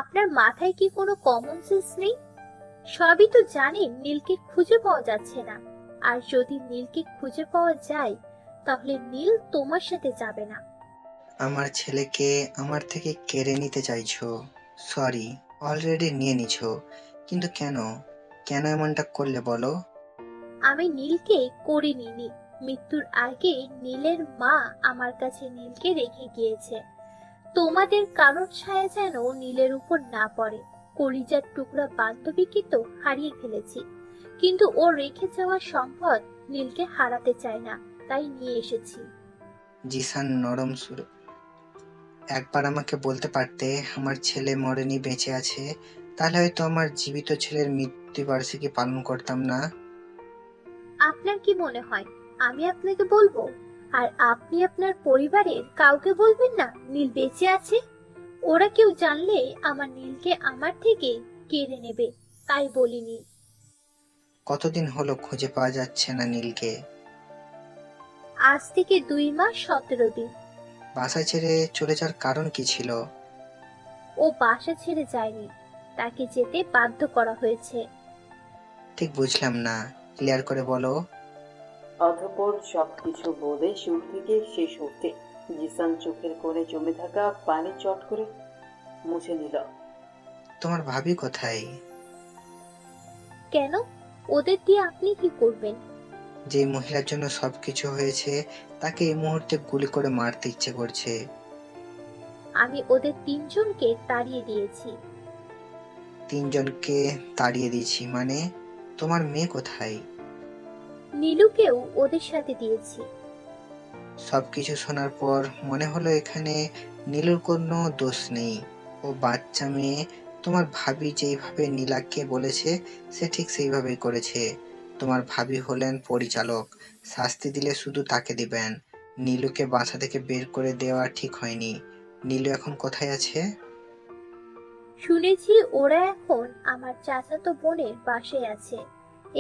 আপনার মাথায় কি কোনো কমন সেন্স নেই? সবই তো জানেন নীলকে খুঁজে পাওয়া যাচ্ছে না। আর যদি নীলকে খুঁজে পাওয়া যায়, তাহলে নীল তোমার সাথে যাবে না। আমার ছেলেকে আমার থেকে কেড়ে নিতে চাইছো? সরি, অলরেডি নিয়ে নিছো। কিন্তু কেন? কেন এমনটা করলে বলো? আমি নীলকে করে নিনি। মৃত্যুর আগে নীলের মা আমার কাছে নীলকে রেখে গিয়েছে। তোমাদের কারোর ছায়া যেন নীলের উপর না পড়ে। কলিজার টুকরা বান্ধবীকে তো হারিয়ে ফেলেছি, কিন্তু ও রেখে যাওয়া সম্পদ নীলকে হারাতে চায় না, তাই নিয়ে এসেছি। জিসান নরম সুর, একবার আমাকে বলতে পারতে আমার ছেলে মরেনি, বেঁচে আছে। তাহলে হয়তো আমার জীবিত ছেলের মৃত্যুবার্ষিকী পালন করতাম না। আপনার কি মনে হয় আমি আপনাকে বলবো? আর আপনি আপনার পরিবারের কাউকে বলবেন না নীল বেঁচে আছে? ওরা কেউ জানলে আমার নীলকে আমার থেকে কেড়ে নেবে, তাই বলিনি। কতদিন হলো খুঁজে পাওয়া যাচ্ছে না নীলকে? আজ থেকে 2 মাস 17 দিন। বাসা ছেড়ে চলে যাওয়ার কারণ কি ছিল? ও বাসা ছেড়ে যায়নি, তাকে যেতে বাধ্য করা হয়েছে। ঠিক বুঝলাম না, ক্লিয়ার করে বলো। অতঃপর সবকিছু বলে শুরু থেকে শেষ অবধি জিসান চোখের কোণে জমে থাকা পানি চট করে মুছে নিল। তোমার ভাবি কোথায়? কেন? ওদের দিয়ে আপনি কি করবেন? যে মহিলার জন্য সবকিছু হয়েছে, তাকে এই মুহূর্তে গুলি করে মারতে ইচ্ছে করছে। আমি ওদের 3জনকে তাড়িয়ে দিয়েছি। 3 জনকে তাড়িয়ে দিয়েছি মানে? তোমার মেয়ে কোথায়? নীলুকেও ওদের সাথে দিয়েছি। সবকিছু শোনার পর মনে হলো এখানে নীলুর কোনো দোষ নেই। ও বাচ্চা মেয়ে। তোমার ভাবি যেইভাবে নীলাকে বলেছে, সে ঠিক সেইভাবেই করেছে। তোমার ভাবি হলেন পরিচালক, শাস্তি দিলে শুধু তাকে দিবেন। নীলুকে বাসা থেকে বের করে দেওয়া ঠিক হয়নি। নীলু এখন কোথায় আছে? শুনেছি ওরা এখন আমার চাচাতো বোনের বাসায় আছে,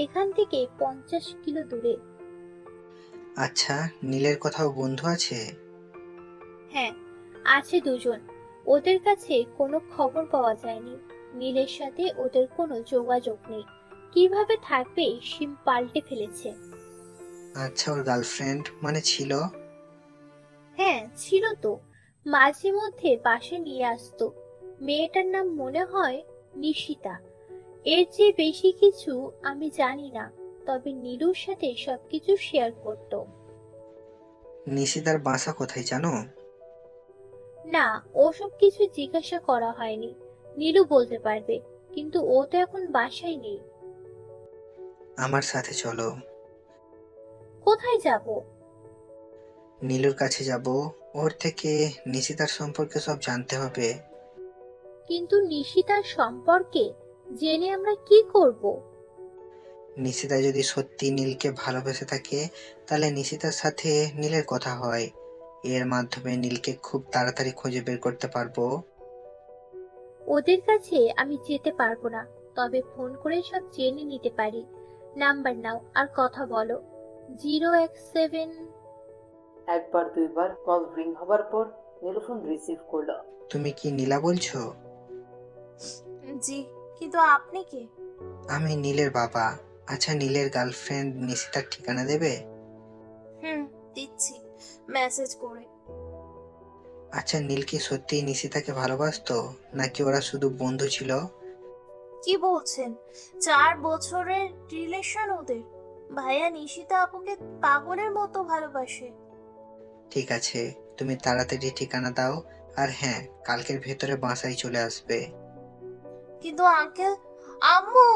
এখান থেকে 50 কিলো দূরে। আচ্ছা, নীলের কোথাও বন্ধু আছে? হ্যাঁ, আছে 2জন। ওদের কাছে কোনো খবর পাওয়া যায়নি। নীলের সাথে ওদের কোনো যোগাযোগ নেই। কিভাবে থাকবে, সিম পাল্টে ফেলেছে। আচ্ছা, ওর গার্লফ্রেন্ড মানে ছিল? হ্যাঁ ছিল তো, মাঝে মধ্যে বাসে নিয়ে আসতো। মেয়েটার নাম মনে হয় নিশিতা। এর চেয়ে বেশি কিছু আমি জানি না, তবে নীলুর সাথে সবকিছু শেয়ার করতো। নিশিতার বাসা কোথায় জানো? না, ওসব কিছু জিজ্ঞাসা করা হয়নি। নীলু বলতে পারবে, কিন্তু ও তো এখন বাসায় নেই। আমার সাথে চলো। কোথায় যাব? নীলুর কাছে যাব। ওর থেকে নিশিতার সম্পর্কে সব জানতে হবে। কিন্তু নিশিতার সম্পর্কে জেনে আমরা কি করব? নিশিতা যদি সত্যি নীলকে ভালোবেসে থাকে, তাহলে নিশিতার সাথে নীলের কথা হয়। এর মাধ্যমে নীলকে খুব তাড়াতাড়ি খুঁজে বের করতে পারবো। ওদের কাছে আমি যেতে পারবো না, তবে ফোন করে সব জেনে নিতে পারি। নাম্বার নাও আর কথা বলো। 017। একবার দুইবার কল রিং হবার পর নীলু ফোন রিসিভ করলো। তুমি কি নীলা বলছো? জি, কিন্তু আপনি কে? আমি নীলের বাবা। আচ্ছা, নীলের গার্লফ্রেন্ড নিশিতার ঠিকানা দেবে? হুম, দিচ্ছি মেসেজ করে। আচ্ছা, নীল কি সত্যিই নিশিতাকে ভালোবাসতো, নাকি ওরা শুধু বন্ধু ছিল? কি বলছেন? 4 বছরের রিলেশন ওদের। ভাইয়া নিশিতা আপুকে পাগলের মতো ভালোবাসে। ঠিক আছে, তুমি তাড়াতাড়ি ঠিকানা দাও। আর হ্যাঁ, কালকের ভেতরে বাসায় চলে আসবে। কিন্তু আঙ্কেল, আম্মু।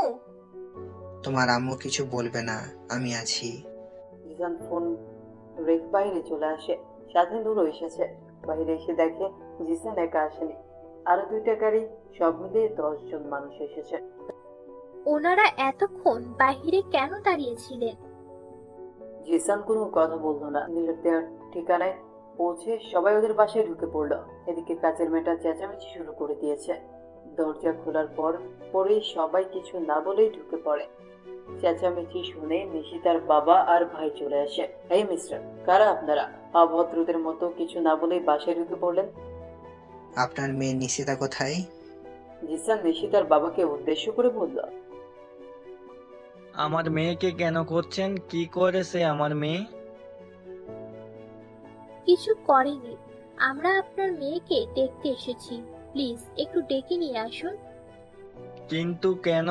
তোমার আম্মু কিছু বলবে না, আমি আছি। জিসান ফোন রেখে বাইরে চলে আসে। সাথে নূরও এসেছে। বাইরে এসে দেখে জিসান একা আসেনি, আরো 2টা গাড়ি, সব মিলিয়ে 10 জন মানুষ এসেছে। ওনারা এতক্ষণ বাইরে কেন দাঁড়িয়েছিলেন? জিসান কোনো কথা বললো না। নীলের দেওয়ার ঠিকানায় পৌঁছে সবাই ওদের বাসায় ঢুকে পড়লো। এদিকে কাজের মেয়েটা চেঁচামেচি শুরু করে দিয়েছে। দরজা খোলার পর পরেই সবাই কিছু না বলেই ঢুকে পড়ে। চেঁচামেচি শুনে নিশিতার বাবা আর ভাই চলে আসে। এই মিস্টার, কারা আপনারা? অভদ্রদের মতো কিছু না বলেই বাসায় ঢুকে পড়লেন। আপনার মেয়ে নিশিতা কোথায়? জিসান নিশিতার বাবাকে উদ্দেশ্য করে বলল, আমার মেয়েকে কেন করছেন? কি করেছে আমার মেয়ে? কিছু করেনি। আমরা আপনার মেয়েকে দেখতে এসেছি। প্লিজ একটু ডেকে নিয়ে আসুন। কিন্তু কেন?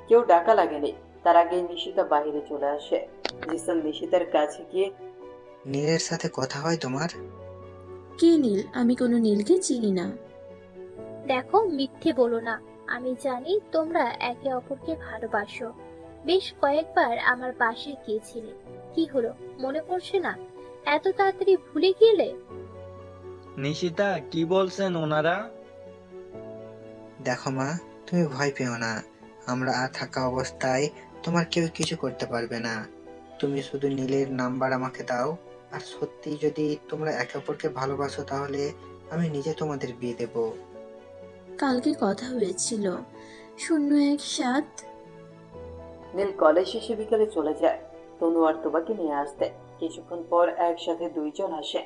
কেউ ডাকা লাগেনি, তার আগেই নিশিতা বাইরে চলে আসে। জিসান নিশিতার কাছে গিয়ে, নীলের সাথে কথা হয় তোমার? কে নীল? আমি কোনো নীলকে চিনি না। দেখো, মিথ্যে বলো না। আমি জানি তোমরা একে অপরকে ভালোবাসো। বেশ কয়েকবার আমার বাসায় গিয়েছিলে। কি হলো, মনে পড়ছে না? এত তাড়াতাড়ি ভুলে গেলে? নিশিতা, কি বলছেন ওনারা? দেখো মা, তুমি ভয় পেও না। আমরা থাকা অবস্থায় তোমার কেউ কিছু করতে পারবে না। তুমি শুধু নীলের নাম্বার আমাকে দাও। আর সত্যি যদি তোমরা একে অপরকে ভালোবাসো তাহলে আমি নিজে তোমাদের বিয়ে দেব। কালকে কথা হয়েছিল 017। নীল কলেজ শেষে বিকালে চলে যায় তনু আর তোবাকে নিয়ে আসতে। কিছুক্ষণ পর একসাথে দুইজন আসে।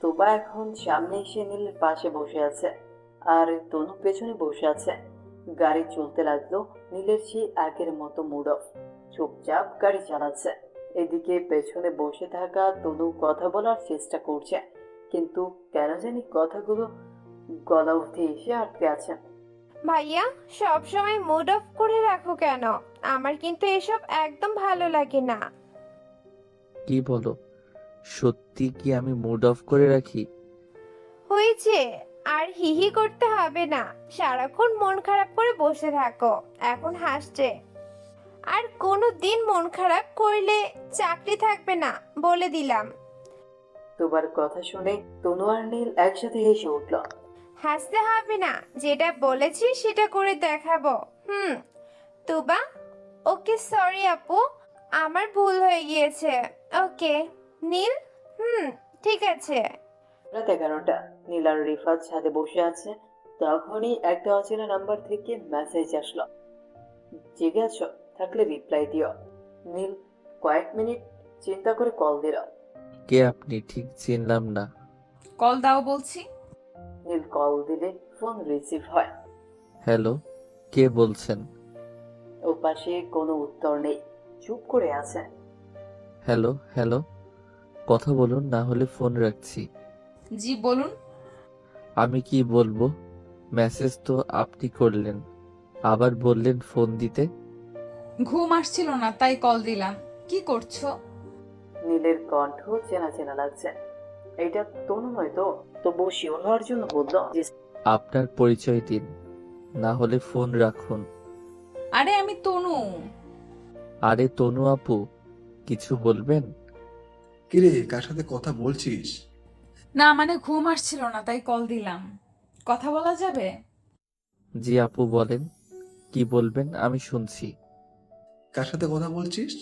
তোবা এখন সামনে এসে নীলের পাশে বসে আছে, আর তনু পেছনে বসে আছে। গাড়ি চলতে লাগলো। নীলের সেই আগের মতো মুড অফ, চুপচাপ গাড়ি চালাচ্ছে। এদিকে পেছনে বসে থাকা তনু কথা বলার চেষ্টা করছে, কিন্তু কেন জানি কথাগুলো গলা উঠে এসে আটকে আছে। ভাইয়া, সব সময় মুড অফ করে রাখো কেন? আমার কিন্তু এসব একদম ভালো লাগে না। কি বলো? সত্যি কি আমি মুড অফ করে রাখি? হয়েছে, আর হিহি করতে হবে না। সারাক্ষণ মন খারাপ করে বসে থাকো। এখন হাসছে। আর কোনো দিন মন খারাপ করলে চাকরি থাকবে না, বলে দিলাম। তোবার কথা শুনে তনু আর নীল একসাথে হেসে উঠল। হাসতে হবে না, যেটা বলেছি সেটা করে দেখাবো। তুবা, ওকে সরি আপু, আমার ভুল হয়ে গিয়েছে। ওকে নীল, ঠিক আছে। রাত 11টা। নীল আর রিফাত ছাদে বসে আছে। তখনই একটা অচেনা নাম্বার থেকে মেসেজ আসলো, জেগে আছো? থাকলে রিপ্লাই দিও। নীল কয়েক মিনিট চিন্তা করে কল দিল। কে আপনি? ঠিক চিনলাম না। কল দাও বলছি। নীল কল দিলে ফোন রিসিভ হয়। হ্যালো, কে বলছেন? ও পাশে কোনো উত্তর নেই, চুপ করে আছে। হ্যালো হ্যালো, কথা বলুন, না হলে ফোন রাখছি। জি বলুন। আমি কি বলবো? মেসেজ তো আপনি করলেন, আবার বললেন ফোন দিতে। ঘুম আসছিল না তাই কল দিলাম। কি করছো? নীলের কণ্ঠ চেনা চেনা লাগছে। এটা তনু নয় তো? তবু শিওর হওয়ার জন্য বলল, আপনার পরিচয় দিন, না হলে ফোন রাখুন। আরে আমি তনু। আরে তনু আপু, কিছু বলবেন? কিরে, কার সাথে কথা বলছিস? না মানে ঘুম আসছিল না তাই কল দিলাম। কথা বলা যাবে? জি আপু বলেন, কি বলবেন আমি শুনছি। কার সাথে কথা বলছিস?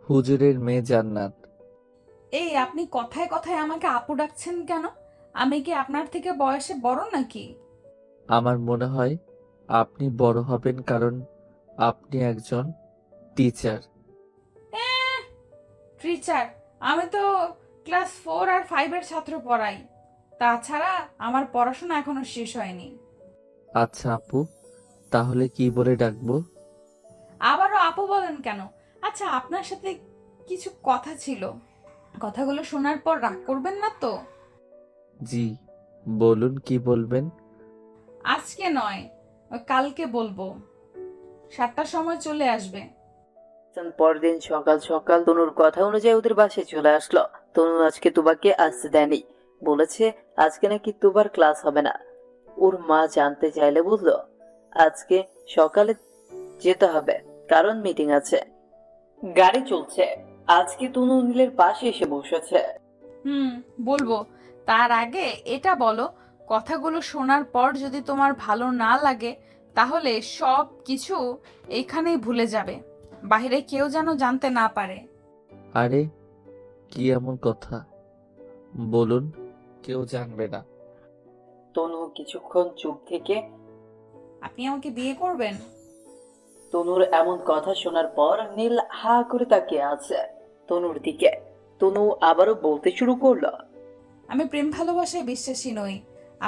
হুজুরের মেয়ে জান্নাত। এই আপনি কথায় কথায় আমাকে আপু ডাকছেন কেন? আমি কি আপনার থেকে বয়সে বড় নাকি? আমার মনে হয় আপনি বড় হবেন, কারণ আপনি একজন টিচার। টিচার? আমি তো ক্লাস 4 আর 5 এর ছাত্র পড়াই। তাছাড়া আমার পড়াশোনা এখনো শেষ হয়নি। আচ্ছা আপু, তাহলে কি বলে ডাকবো? আবারও আপু বলেন কেন? আচ্ছা, আপনার সাথে কিছু কথা ছিল। কথাগুলো শোনার পর রাগ করবেন না তো? জি বলুন, কি বলবেন? আজকে নয়, কালকে বলবো। 7টার সময় চলে আসবে। পরদিন সকাল সকাল তনুর কথা অনুযায়ী ওদের বাসায় চলে আসলো। তনু আজকে তুবাকে আসতে দেয়নি, বলেছে আজকে নাকি তুবার ক্লাস হবে না। ওর মা জানতে চাইলে বলল, আজকে সকালে যেতে হবে, কারণ মিটিং আছে। গাড়ি চলছে। আজকে তনু নীলের পাশে এসে বসেছে। বলবো। তার আগে এটা বলো, কথাগুলো শোনার পর যদি তোমার ভালো না লাগে তাহলে সব কিছু এখানেই ভুলে যাবে। বাইরে কেউ যেন জানতে না পারে। আরে কি এমন কথা বলুন, কেউ জানবে না। তনু কিছুক্ষণ চুপ থেকে, আপনি আমাকে বিয়ে করবেন? তনুর এমন কথা শোনার পর নীল হা করে তাকিয়ে আছে তনুর দিকে। তনু আবারও বলতে শুরু করলো, আমি প্রেম ভালোবাসায় বিশ্বাসী নই।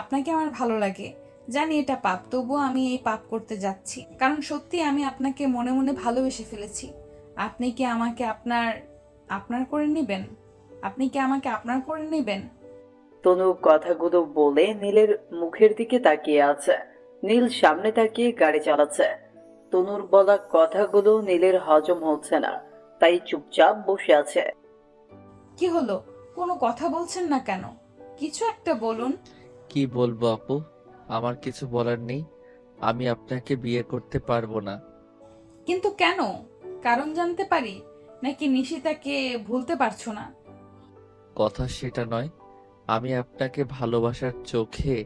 আপনাকে আমার ভালো লাগে, জানি এটা পাপ, তবুও আমি এই পাপ করতে যাচ্ছি, কারণ সত্যি আমি আপনাকে মনে মনে ভালোবেসে ফেলেছি। আপনি কি আমাকে আপনার আপনার করে নেবেন? আপনি কি আমাকে আপনার করে নেবেন? তনু কথাগুলো বলে নীলের মুখের দিকে তাকিয়ে আছে। নীল সামনে তাকিয়ে গাড়ি চালাচ্ছে। তনুর বলা কথাগুলো নীলের হজম হচ্ছে না, তাই চুপচাপ বসে আছে। কি হলো, কোনো কথা বলছেন না কেন? কিছু একটা বলুন। কি বলবো আপু, আমার কিছু বলার নেই। আমি আপনাকে বিয়ে করতে পারবো না। কিন্তু কেন? কারণ জানতে পারি? নাকি নিশিতাকে ভুলতে পারছো না? কথা সেটা নয়, আমি আপনাকে ভালোবাসার চোখে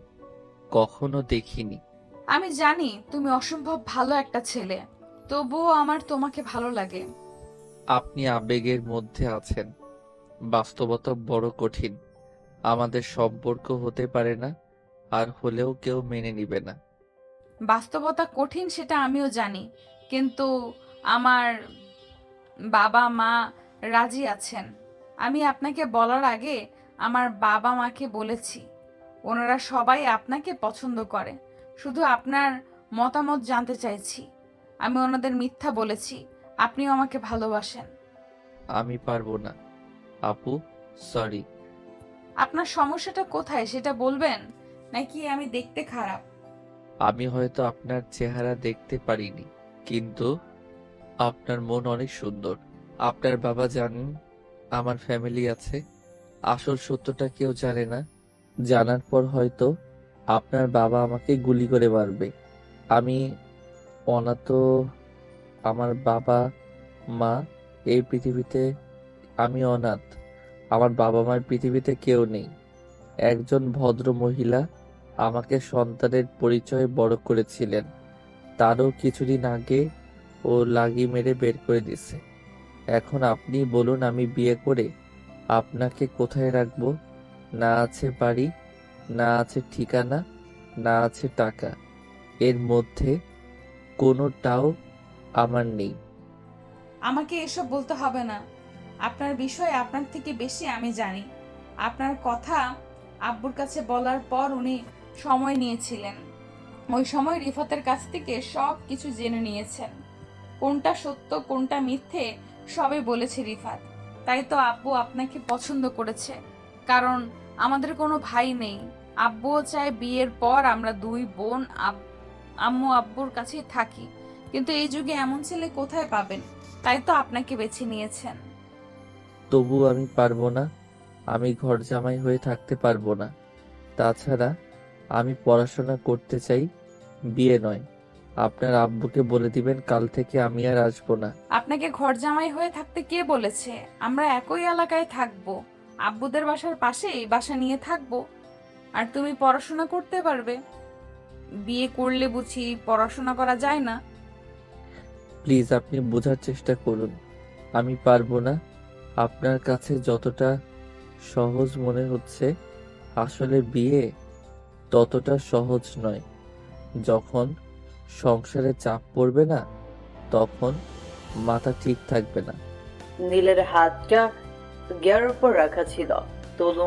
কখনো দেখিনি। আমি জানি তুমি অসম্ভব ভালো একটা ছেলে, তবুও আমার তোমাকে ভালো লাগে। আপনি আবেগের মধ্যে আছেন, বাস্তবতা বড় কঠিন। আমাদের সম্পর্ক হতে পারে না, আর হলেও কেউ মেনে নিবে না। বাস্তবতা কঠিন সেটা আমিও জানি, কিন্তু আমার বাবা মা রাজি আছেন। আমি আপনাকে বলার আগে আমার বাবা মাকে বলেছি, ওনারা সবাই আপনাকে পছন্দ করে। শুধু আপনার মতামত জানতে চাইছি। আমি ওনাদের মিথ্যা বলেছি, আপনিও আমাকে ভালোবাসেন। আমি পারবো না আপু, সরি। আপনার সমস্যাটা কোথায় সেটা বলবেন, নাকি আমি দেখতে খারাপ? আমি হয়তো আপনার চেহারা দেখতে পারিনি, কিন্তু আপনার মন অনেক সুন্দর। আপনার বাবা জানেন আমার ফ্যামিলি আছে। আসল সত্যটা কেউ জানে না। জানার পর হয়তো আপনার বাবা আমাকে গুলি করে মারবে। আমি অনাথ, আমার বাবা মা এই পৃথিবীতে, আমি অনাথ। আমার বাবা মার পৃথিবীতে কেউ নেই। একজন ভদ্র মহিলা আমাকে সন্তানের পরিচয়ে বড় করেছিলেন। তারও কিছুদিন আগে ও লাগি মেরে বের করে দিছে। এখন আপনি বলুন, আমি বিয়ে করে আপনাকে কোথায় রাখবো? না আছে বাড়ি, না আছে ঠিকানা, না আছে টাকা। এর মধ্যে কোনোটাও আমার নেই। আমাকে এসব বলতে হবে না। আপনার বিষয়ে আপনার থেকে বেশি আমি জানি। আপনার কথা আব্বুর কাছে বলার পর উনি সময় নিয়েছিলেন। ওই সময় রিফাতের কাছ থেকে সব কিছু জেনে নিয়েছেন। কোনটা সত্য কোনটা মিথ্যে সবই বলেছে রিফাত। তাই তো আব্বু আপনাকে পছন্দ করেছে, কারণ আমাদের কোনো ভাই নেই। আব্বুও চায় বিয়ের পর আমরা দুই বোন আম্মু আব্বুর কাছেই থাকি, কিন্তু এই যুগে এমন ছেলে কোথায় পাবেন? তাই তো আপনাকে বেছে নিয়েছেন। তবু আমি পারবো না। আমি ঘর জামাই হয়ে থাকতে পারবো না। তাছাড়া আমি পড়াশোনা করতে চাই, বিয়ে নয়। আপনার আব্বুকে বলে দিবেন কাল থেকে আমি আর আসবো না। আপনাকে ঘর জামাই হয়ে থাকতে কে বলেছে? আমরা একই এলাকায় থাকবো, আব্বুদের বাসার পাশেই বাসা নিয়ে থাকবো। আর তুমি পড়াশোনা করতে পারবে। বিয়ে করলে বুঝি পড়াশোনা করা যায় না? প্লিজ আপনি বোঝার চেষ্টা করুন। আমি পারবো না। আপনার কাছে যতটা সহজ মনে হচ্ছে, আসলে বিয়ে ততটা সহজ নয়। যখন সংসারে চাপ পড়বে না, তখন মাথা ঠিক থাকবে না। নীলের হাতটা গিয়ারের উপর রাখা ছিল। তনু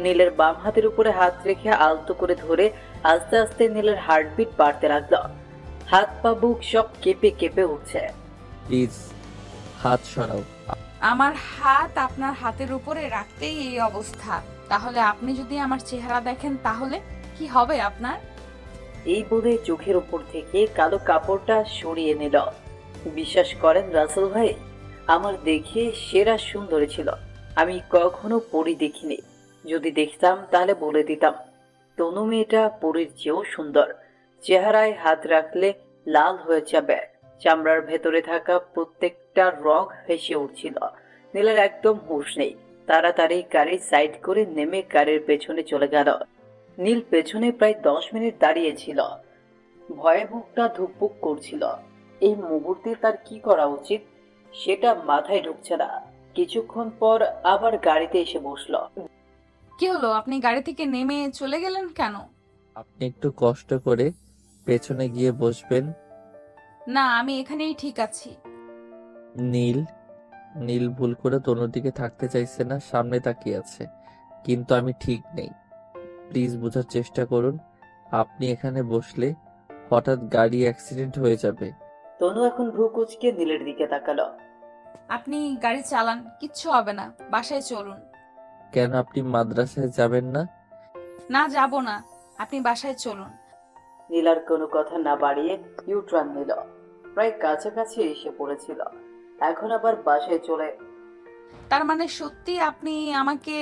নীলের বাম হাতের উপরে হাত রেখে আলতো করে ধরে আস্তে আস্তে নীলের হার্টবিট বাড়তে লাগলো। হাত পা বুক সব কেঁপে কেঁপে উঠছে। প্লিজ হাত সরাও। আমার হাত আপনার হাতের উপরে রাখতেই এই অবস্থা। তাহলে আপনি যদি আমার চেহারা দেখেন তাহলে কি হবে আপনার? এই বলে চোখের উপর থেকে কালো কাপড়টা সরিয়ে নিল। বিশ্বাস করেন রাসেল ভাই, আমার দেখে সেরা সুন্দরী ছিল। আমি কখনো পরী দেখিনি। যদি দেখতাম তাহলে বলে দিতাম। তনু মেয়েটা পরীর চেয়েও সুন্দর। চেহারায় হাত রাখলে লাল হয়ে যাবে। চামড়ার ভেতরে থাকা প্রত্যেকটা রগ ভেসে উঠছিল। নীলের একদম হুঁশ নেই। তাড়াতাড়ি গাড়ি সাইড করে নেমে গাড়ির পেছনে চলে গেল। নীল পেছনে প্রায় 10 মিনিট দাঁড়িয়েছিল। ভয়ে বুকটা ধুকপুক করছিল। এই মুহূর্তে তার কি করা উচিত সেটা মাথায় ঢুকছে না। কিছুক্ষণ পর আবার গাড়িতে এসে বসলো। কি হলো, আপনি গাড়ি থেকে নেমে চলে গেলেন কেন? আপনি একটু কষ্ট করে পেছনে গিয়ে বসবেন। না, আমি এখানেই ঠিক আছি। নীল নীল ভুল করে তনুর দিকে থাকতে চাইছে না, সামনে তাকিয়ে আছে। কিন্তু আমি ঠিক নেই, প্লিজ বোঝার চেষ্টা করুন। আপনি এখানে বসলে হঠাৎ গাড়ি অ্যাক্সিডেন্ট হয়ে যাবে। তনু এখন ভ্রু কুচকে নীলের দিকে তাকালো। আপনি গাড়ি চালান, কিচ্ছু হবে না, বাসায় চলুন। কেন, আপনি মাদ্রাসায় যাবেন না? না, যাব না, আপনি বাসায় চলুন। নীল আর কোনো কথা না বাড়িয়ে ইউটার্ন নিল। প্রায় কাছাকাছি এসে পড়েছিল। এখন আবার বাসায় চলে। তার মানে সত্যি আপনি আমাকে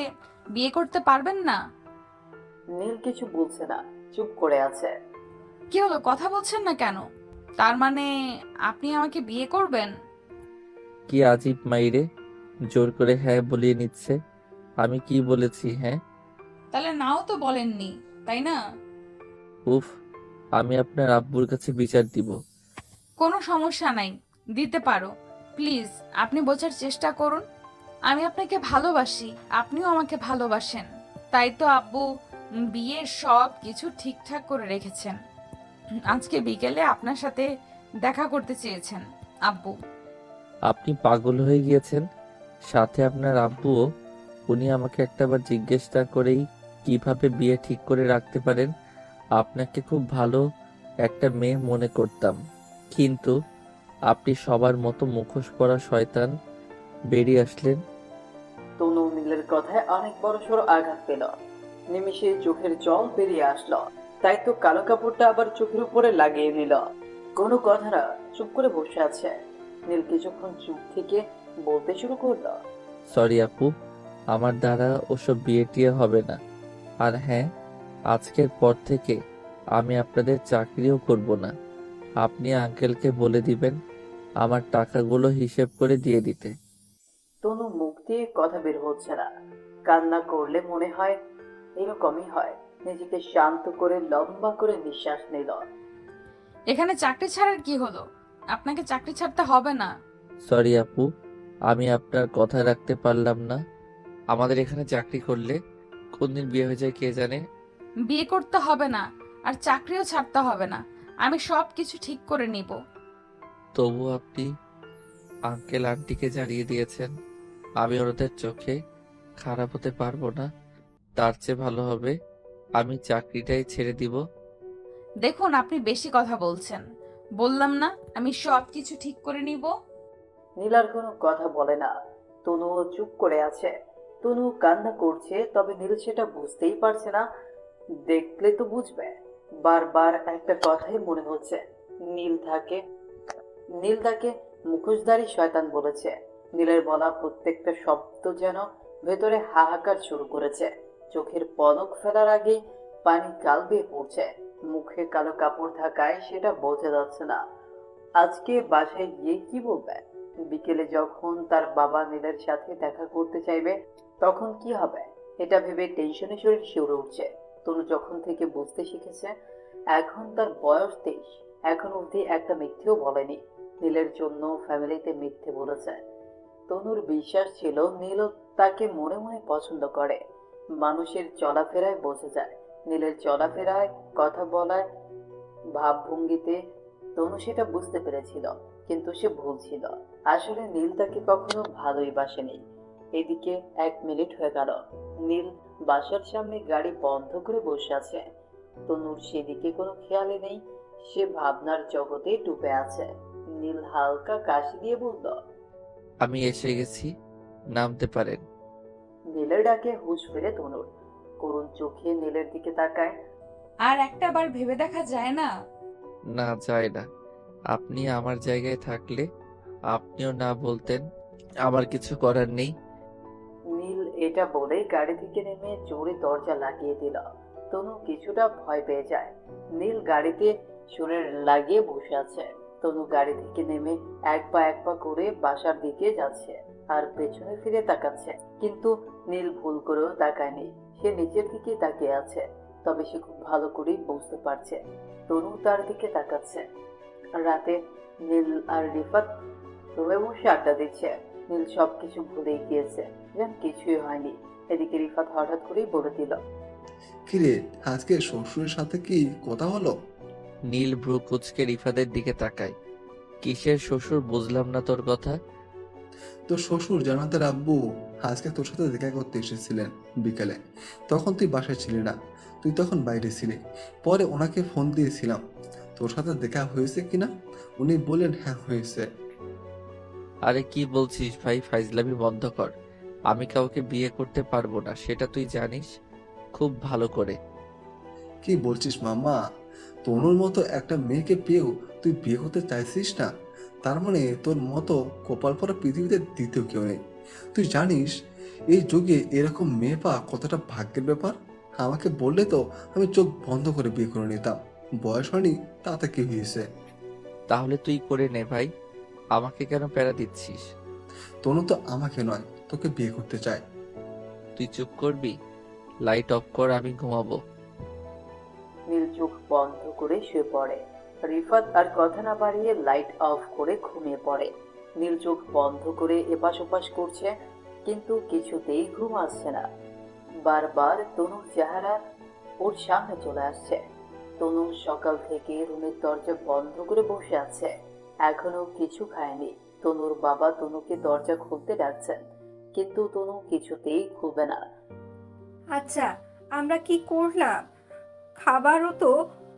বিয়ে করতে পারবেন না? নীল কিছু বলছে না, চুপ করে আছে। কি হলো, কথা বলছেন না কেন? তার মানে আপনি আমাকে বিয়ে করবেন? কি আজীব মাইরে, জোর করে হ্যাঁ বলিয়ে নিচ্ছে। আমি কি বলেছি হ্যাঁ? তাহলে নাও তো বলেননি, তাই না? উফ, আমি আপনার আব্বুর কাছে বিচার দিব। কোনো সমস্যা নাই, দিতে পারো। প্লিজ আপনি বোঝার চেষ্টা করুন। আমি আপনাকে ভালোবাসি, আপনিও আমাকে ভালোবাসেন। তাই তো আব্বু বিয়ের সব কিছু ঠিকঠাক করে রেখেছেন। আজকে বিকেলে আপনার সাথে দেখা করতে চেয়েছেন আব্বু। আপনি পাগল হয়ে গিয়েছেন? সাথে আপনার আব্বুও? উনি আমাকে একটাবার জিজ্ঞেস না করেই কিভাবে বিয়ে ঠিক করে রাখতে পারেন? আপনাকে খুব ভালো একটা মেয়ে মনে করতাম, কিন্তু আপনি সবার মতো মুখোশ পরা শয়তান বেরিয়ে আসলেন। তনু নীলের কথায় অনেক বড় সড়ো আঘাত পেল। নিমিষে চোখের জল বেরিয়ে আসলো। তাই তো কালো কাপড়টা আবার চোখের উপরে লাগিয়ে নিল। কোনো কথা না, চুপ করে বসে আছে। নীল কিছুক্ষণ চুপ থেকে বলতে শুরু করলো। সরি আপু, আমার দ্বারা ওসব বিয়ে টিয়ে হবে না। আর হ্যাঁ, আজকের পর থেকে আমি আপনাদের চাকরিও করব না। আপনি আঙ্কেলকে বলে দিবেন আমার টাকাগুলো হিসেব করে দিয়ে দিতে। তনু মুখ দিয়ে কথা বের হচ্ছে না। কান্না করলে মনে হয় এরকমই হয়। নিজেকে শান্ত করে লম্বা করে নিঃশ্বাস নিল। এখানে চাকরি ছাড়ার কি হলো? আপনাকে চাকরি ছাড়তে হবে না। সরি আপু, আমি আপনার কথা রাখতে পারলাম না। আমাদের এখানে চাকরি করলে কোন দিন বিয়ে হয়ে যায় কে জানে। বিয়ে করতে হবে না, আর চাকরিও ছাড়তে হবে না। আমি সব কিছু ঠিক করে নিব। তবু আপনি আঙ্কেল আন্টিকে জানিয়ে দিয়েছেন আমি ওদের চোখে খারাপ হতে পারবো না। তার চেয়ে ভালো হবে আমি চাকরিটাই ছেড়ে দিব। দেখুন, আপনি বেশি কথা বলছেন। বললাম না আমি সব কিছু ঠিক করে নিব। নীলার কোনো কথা বলে না। তনু চুপ করে আছে। তনু কান্না করছে, তবে নীল সেটা বুঝতেই পারছে না। দেখলে তো বুঝবে। বারবার একটা কথাই মনে হচ্ছে। নীল তাকে মুখোশধারী শয়তান বলেছে। নীলের বলা প্রত্যেকটা শব্দ যেন ভেতরে হাহাকার শুরু করেছে। চোখের পলক ফেলার আগেই পানি গাল বেয়ে পড়ছে। মুখে কালো কাপড় থাকায় সেটা বোঝা যাচ্ছে না। আজকে বাসায় গিয়ে কি বলবে? বিকেলে যখন তার বাবা নীলের সাথে দেখা করতে চাইবে তখন কি হবে? এটা ভেবে টেনশনে শরীর শিউরে উঠছে। তনু যখন থেকে বুঝতে শিখেছে এখন তার বয়স 23, এখন অবধি একটা মিথ্যেও বলেনি। নীলের জন্য ফ্যামিলিতে মিথ্যে বলেছে। তনুর বিশ্বাস ছিল নীল তাকে মনে মনে পছন্দ করে। মানুষের চলাফেরায় বোঝা যায়। নীলের চলাফেরায়, কথা বলায়, ভাবভঙ্গিতে তনু সেটা বুঝতে পেরেছিল। কিন্তু সে ভুল ছিল। আসলে নীল তাকে কখনো ভালোই বাসেনি। এদিকে 1 মিনিট হয়ে গেল। নীল বাসার সামনে গাড়ি বন্ধ করে বসে আছে। তনুর সেদিকে কোনো খেয়ালই নেই। সে ভাবনার জগতে ডুবে আছে। নীল হালকা কাশি দিয়ে বলল, আমি এসে গেছি, নামতে পারেন। নীলের ডাকে হুঁশ ফিরে তনুর। করুণ চোখে নীলের দিকে তাকায়। আর একটা বার ভেবে দেখা যায় না? না, যায় না। আপনি আমার জায়গায় থাকলে আপনিও না বলতেন। আমার কিছু করার নেই। নীল এটা বলে গাড়ি থেকে নেমে জোরে দরজা লাগিয়ে দিল। তনু কিছুটা ভয় পেয়ে যায়। নীল গাড়িতে সুরে লাগিয়ে বসে আছে। তনু গাড়ি থেকে নেমে এক পা করে বাসার দিকে যাচ্ছে আর পেছনে ফিরে তাকাচ্ছে। কিন্তু নীল ভুল করেও তাকায়নি। সে নিচের দিকে তাকিয়ে আছে। তবে সে খুব ভালো করেই বুঝতে পারছে তনু তার দিকে তাকাচ্ছে। রাতে নীল আর রিফাত রুমে বসে আড্ডা দিচ্ছে। নীল সবকিছু ভুলে গিয়েছে, যেন কিছুই হয়নি। এদিকে রিফাত হঠাৎ করেই বলে দিল, কিরে, আজকে শ্বশুরের সাথে কি কথা হলো? নীল ভ্রু কুচকে রিফাতের দিকে তাকায়। কিসের শ্বশুর বুঝলাম না তোর কথা। তোর শ্বশুর জানাতে আব্বু আজকে তোর সাথে দেখা করতে এসেছিলেন বিকেলে। তখন তুই বাসায় ছিলি না, তুই তখন বাইরে ছিলি। পরে ওনাকে ফোন দিয়েছিলাম তোর সাথে দেখা হয়েছে কিনা। উনি বললেন হ্যাঁ হয়েছে। আরে কি বলছিস ভাই, ফাইজলামি বন্ধ কর। আমি কাউকে বিয়ে করতে পারবো না, সেটা তুই জানিস খুব ভালো করে। কি বলছিস মামা? তনুর মতো একটা মেয়েকে পেয়েও তুই বিয়ে করতে চাইছিস না? তার মানে তোর মতো কপাল পরা পৃথিবীতে দ্বিতীয় কেউ নেই। তুই জানিস এই যুগে এরকম মেয়ে পাওয়া কতটা ভাগ্যের ব্যাপার? আমাকে বললে তো আমি চোখ বন্ধ করে বিয়ে করে নিতাম। বয়স হয়নি তাতে কি হয়েছে? তাহলে তুই করে নে ভাই, আমাকে কেন প্যারা দিচ্ছিস? তনু তো আমাকে নয়, তোকে বিয়ে করতে চায়। তুই চুপ করবি? লাইট অফ কর, আমি ঘুমাবো। নীল চোখ বন্ধ করে শুয়ে পড়ে। রিফাত আর কথা না বাড়িয়ে লাইট অফ করে ঘুমিয়ে পড়ে। নীল চোখ বন্ধ করে এপাশ ওপাশ করছে, কিন্তু কিছুতেই ঘুম আসছে না। বারবার তনুর চেহারা ওর সামনে চলে আসছে। তনু সকাল থেকে রুমের দরজা বন্ধ করে বসে আছে, এখনো কিছু খায়নি। তনুর বাবা তনুকে দরজা খুলতে ডাকছেন, কিন্তু তনু কিছুতেই খুলবে না। আচ্ছা, আমরা কি করলাম? খাবারও তো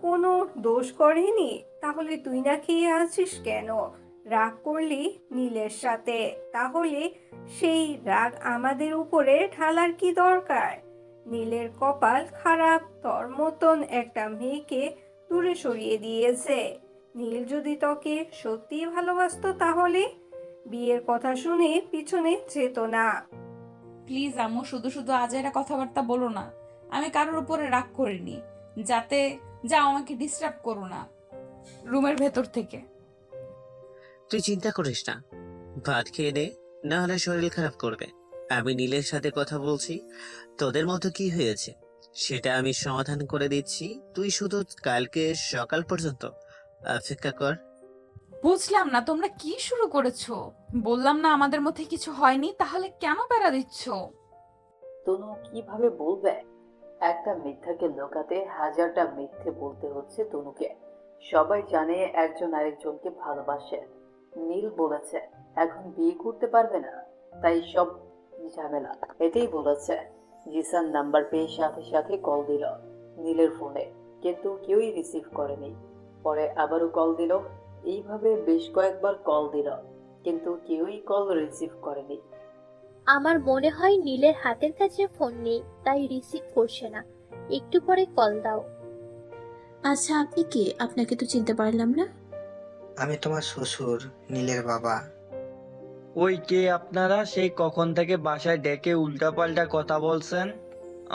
কোনো দোষ করেনি, তাহলে তুই না খেয়ে আছিস কেন? রাগ করলি নীলের সাথে, তাহলে সেই রাগ আমাদের উপরে ঢালার কি দরকার? নীলের কপাল খারাপ, তোর মতন একটা মেয়েকে দূরে সরিয়ে দিয়েছে। নীল যদি তোকে সত্যি ভালোবাসতো তাহলে বিয়ের কথা শুনে পিছনে যেত না। প্লিজ আম্মু, শুধু শুধু আজাইরা কথাবার্তা বলো না। আমি কারোর উপরে রাগ করিনি, যাতে যাও, আমাকে ডিস্টার্ব করো না রুমের ভেতর থেকে। তুই চিন্তা করিস না, ভাত খেয়ে নে, না হলে শরীর খারাপ করবে। আমি নীলের সাথে কথা বলছি, তোদের মতো কি হয়েছে সেটা আমি সমাধান করে দিচ্ছি। তুই শুধু কালকে সকাল পর্যন্ত অপেক্ষা কর। বুঝলাম না তোমরা কি শুরু করেছো। বললাম না আমাদের মধ্যে কিছু হয়নি, তাহলে কেন প্যারা দিচ্ছ? তনু কিভাবে বলবে? একটা মিথ্যাকে লুকাতে হাজারটা মিথ্যে বলতে হচ্ছে তনুকে। সবাই জানে একজন আরেকজনকে ভালোবাসে। নীল বলেছে এখন বিয়ে করতে পারবে না, তাই সব ঝামেলা এটাই বলেছে। জিসান নাম্বার পেয়ে সাথে সাথে কল দিল নীলের ফোনে, কিন্তু কেউই রিসিভ করেনি। পরে আবারও কল দিল, এইভাবে বেশ কয়েকবার কল দিল, কিন্তু কেউই কল রিসিভ করেনি। আমার মনে হয় নীলের হাতের কাছে ফোন নেই, তাই রিসিভ করছে না। একটু পরে কল দাও। আচ্ছা, আপনি কে? আপনাকে তো চিনতে পারলাম না। আমি তোমার শ্বশুর, নীলের বাবা। ওই কে আপনারা? সেই কখন থেকে বাসায় ডেকে উল্টাপাল্টা কথা বলছেন।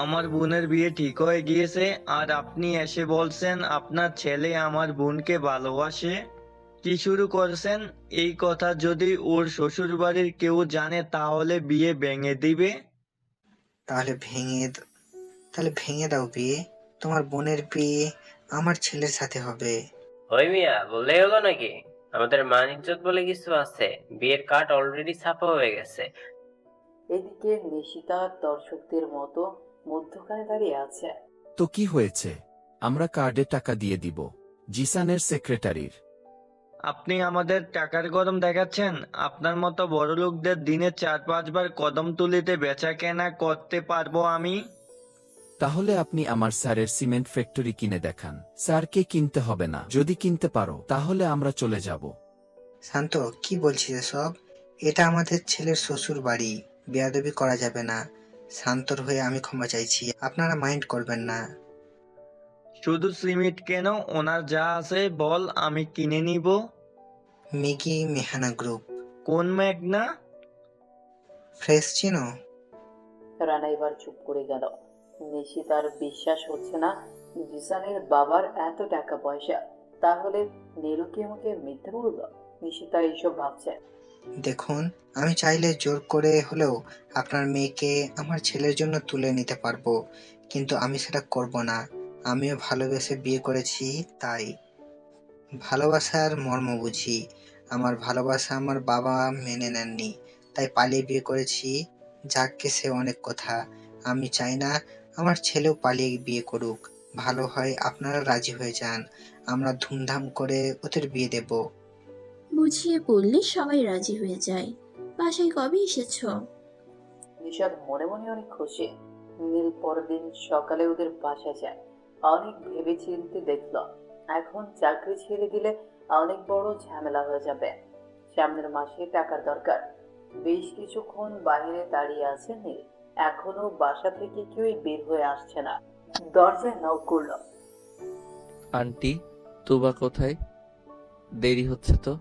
আমার বোনের বিয়ে ঠিক হয়ে গিয়েছে, আর আপনি এসে বলছেন আপনার ছেলে আমার বোনকে ভালোবাসে। কি শুরু করছেন? এই কথা যদি ওর শ্বশুর বাড়ির কেউ জানে তাহলে বিয়ে ভেঙে দিবে। তাহলে তাহলে ভেঙে দাও বিয়ে। তোমার বোনের বিয়ে আমার ছেলের সাথে হবে। ওই মিয়া, বললেই হলো নাকি? আমাদের মান ইজ্জত বলে কিছু আছে। বিয়ের কার্ড অলরেডি ছাপা হয়ে গেছে। এদিকে নিশিতা দর্শকদের মতো মধ্যখানে দাঁড়িয়ে আছে। তো কি হয়েছে? আমরা কার্ডে টাকা দিয়ে দিব, জিসানের সেক্রেটারির। আপনি আমাদের টাকার গরম দেখাচ্ছেন? আপনার মতো বড় লোকদের দিনে 4-5 বার কদম তুলিতে বেচা কেনা করতে পারবো আমি? তাহলে আপনি আমার স্যারের সিমেন্ট ফ্যাক্টরি কিনে দেখান। স্যারকে কিনতে হবে না, যদি কিনতে পারো তাহলে আমরা চলে যাব। শান্ত, কি বলছিস এসব? এটা আমাদের ছেলের শ্বশুর বাড়ি, বেয়াদবি করা যাবে না। শান্তর হয়ে আমি ক্ষমা চাইছি, আপনারা মাইন্ড করবেন না। শুধু সিমেন্ট কেন, ওনার যা আছে বল, আমি কিনে নিব। মেগি মেহানা গ্রুপ। কোন মেঘনা? ফ্রেশ চিনো? রানা এবার চুপ করে গেল। নিশিতার বিশ্বাস হচ্ছে না জিসানের বাবার এত টাকা পয়সা, তাহলে নীলু কি আমাকে মিথ্যে বললো? নিশিতা এইসব ভাবছে। দেখুন, আমি চাইলে জোর করে হলেও আপনার মেয়েকে আমার ছেলের জন্য তুলে নিতে পারবো, কিন্তু আমি সেটা করব না। আমিও ভালোবেসে বিয়ে করেছি, তাই ভালোবাসার মর্ম বুঝি। আমার ভালোবাসা আমার বাবা মেনে নেননি, তাই পালিয়ে বিয়ে করেছি। যাকে সে অনেক কথা। আমি চাই না আমার ছেলেও পালিয়ে বিয়ে করুক। ভালো হয় আপনারা রাজি হয়ে যান, আমরা ধুমধাম করে ওদের বিয়ে দেব। বুঝিয়ে বললে সবাই রাজি হয়ে যায়। বাসায় কবে এসেছো? নিশাদ মনে মনে অনেক খুশি। নীল পরের দিন সকালে ওদের বাসায় যায়। অনেক ভেবে চিন্তে দেখল এখন চাকরি ছেড়ে দিলে অনেক বড় ঝামেলা হয়ে যাবে। সামনের মাসে টাকার দরকার। বেশ কিছুক্ষণ বাইরে দাঁড়িয়ে আছে নীল। এখনো বাসা থেকে কেউই বের হয়ে আসছে না। দরজায় নক করলো। আন্টি, তুবা কোথায়? দেরি হচ্ছে তো।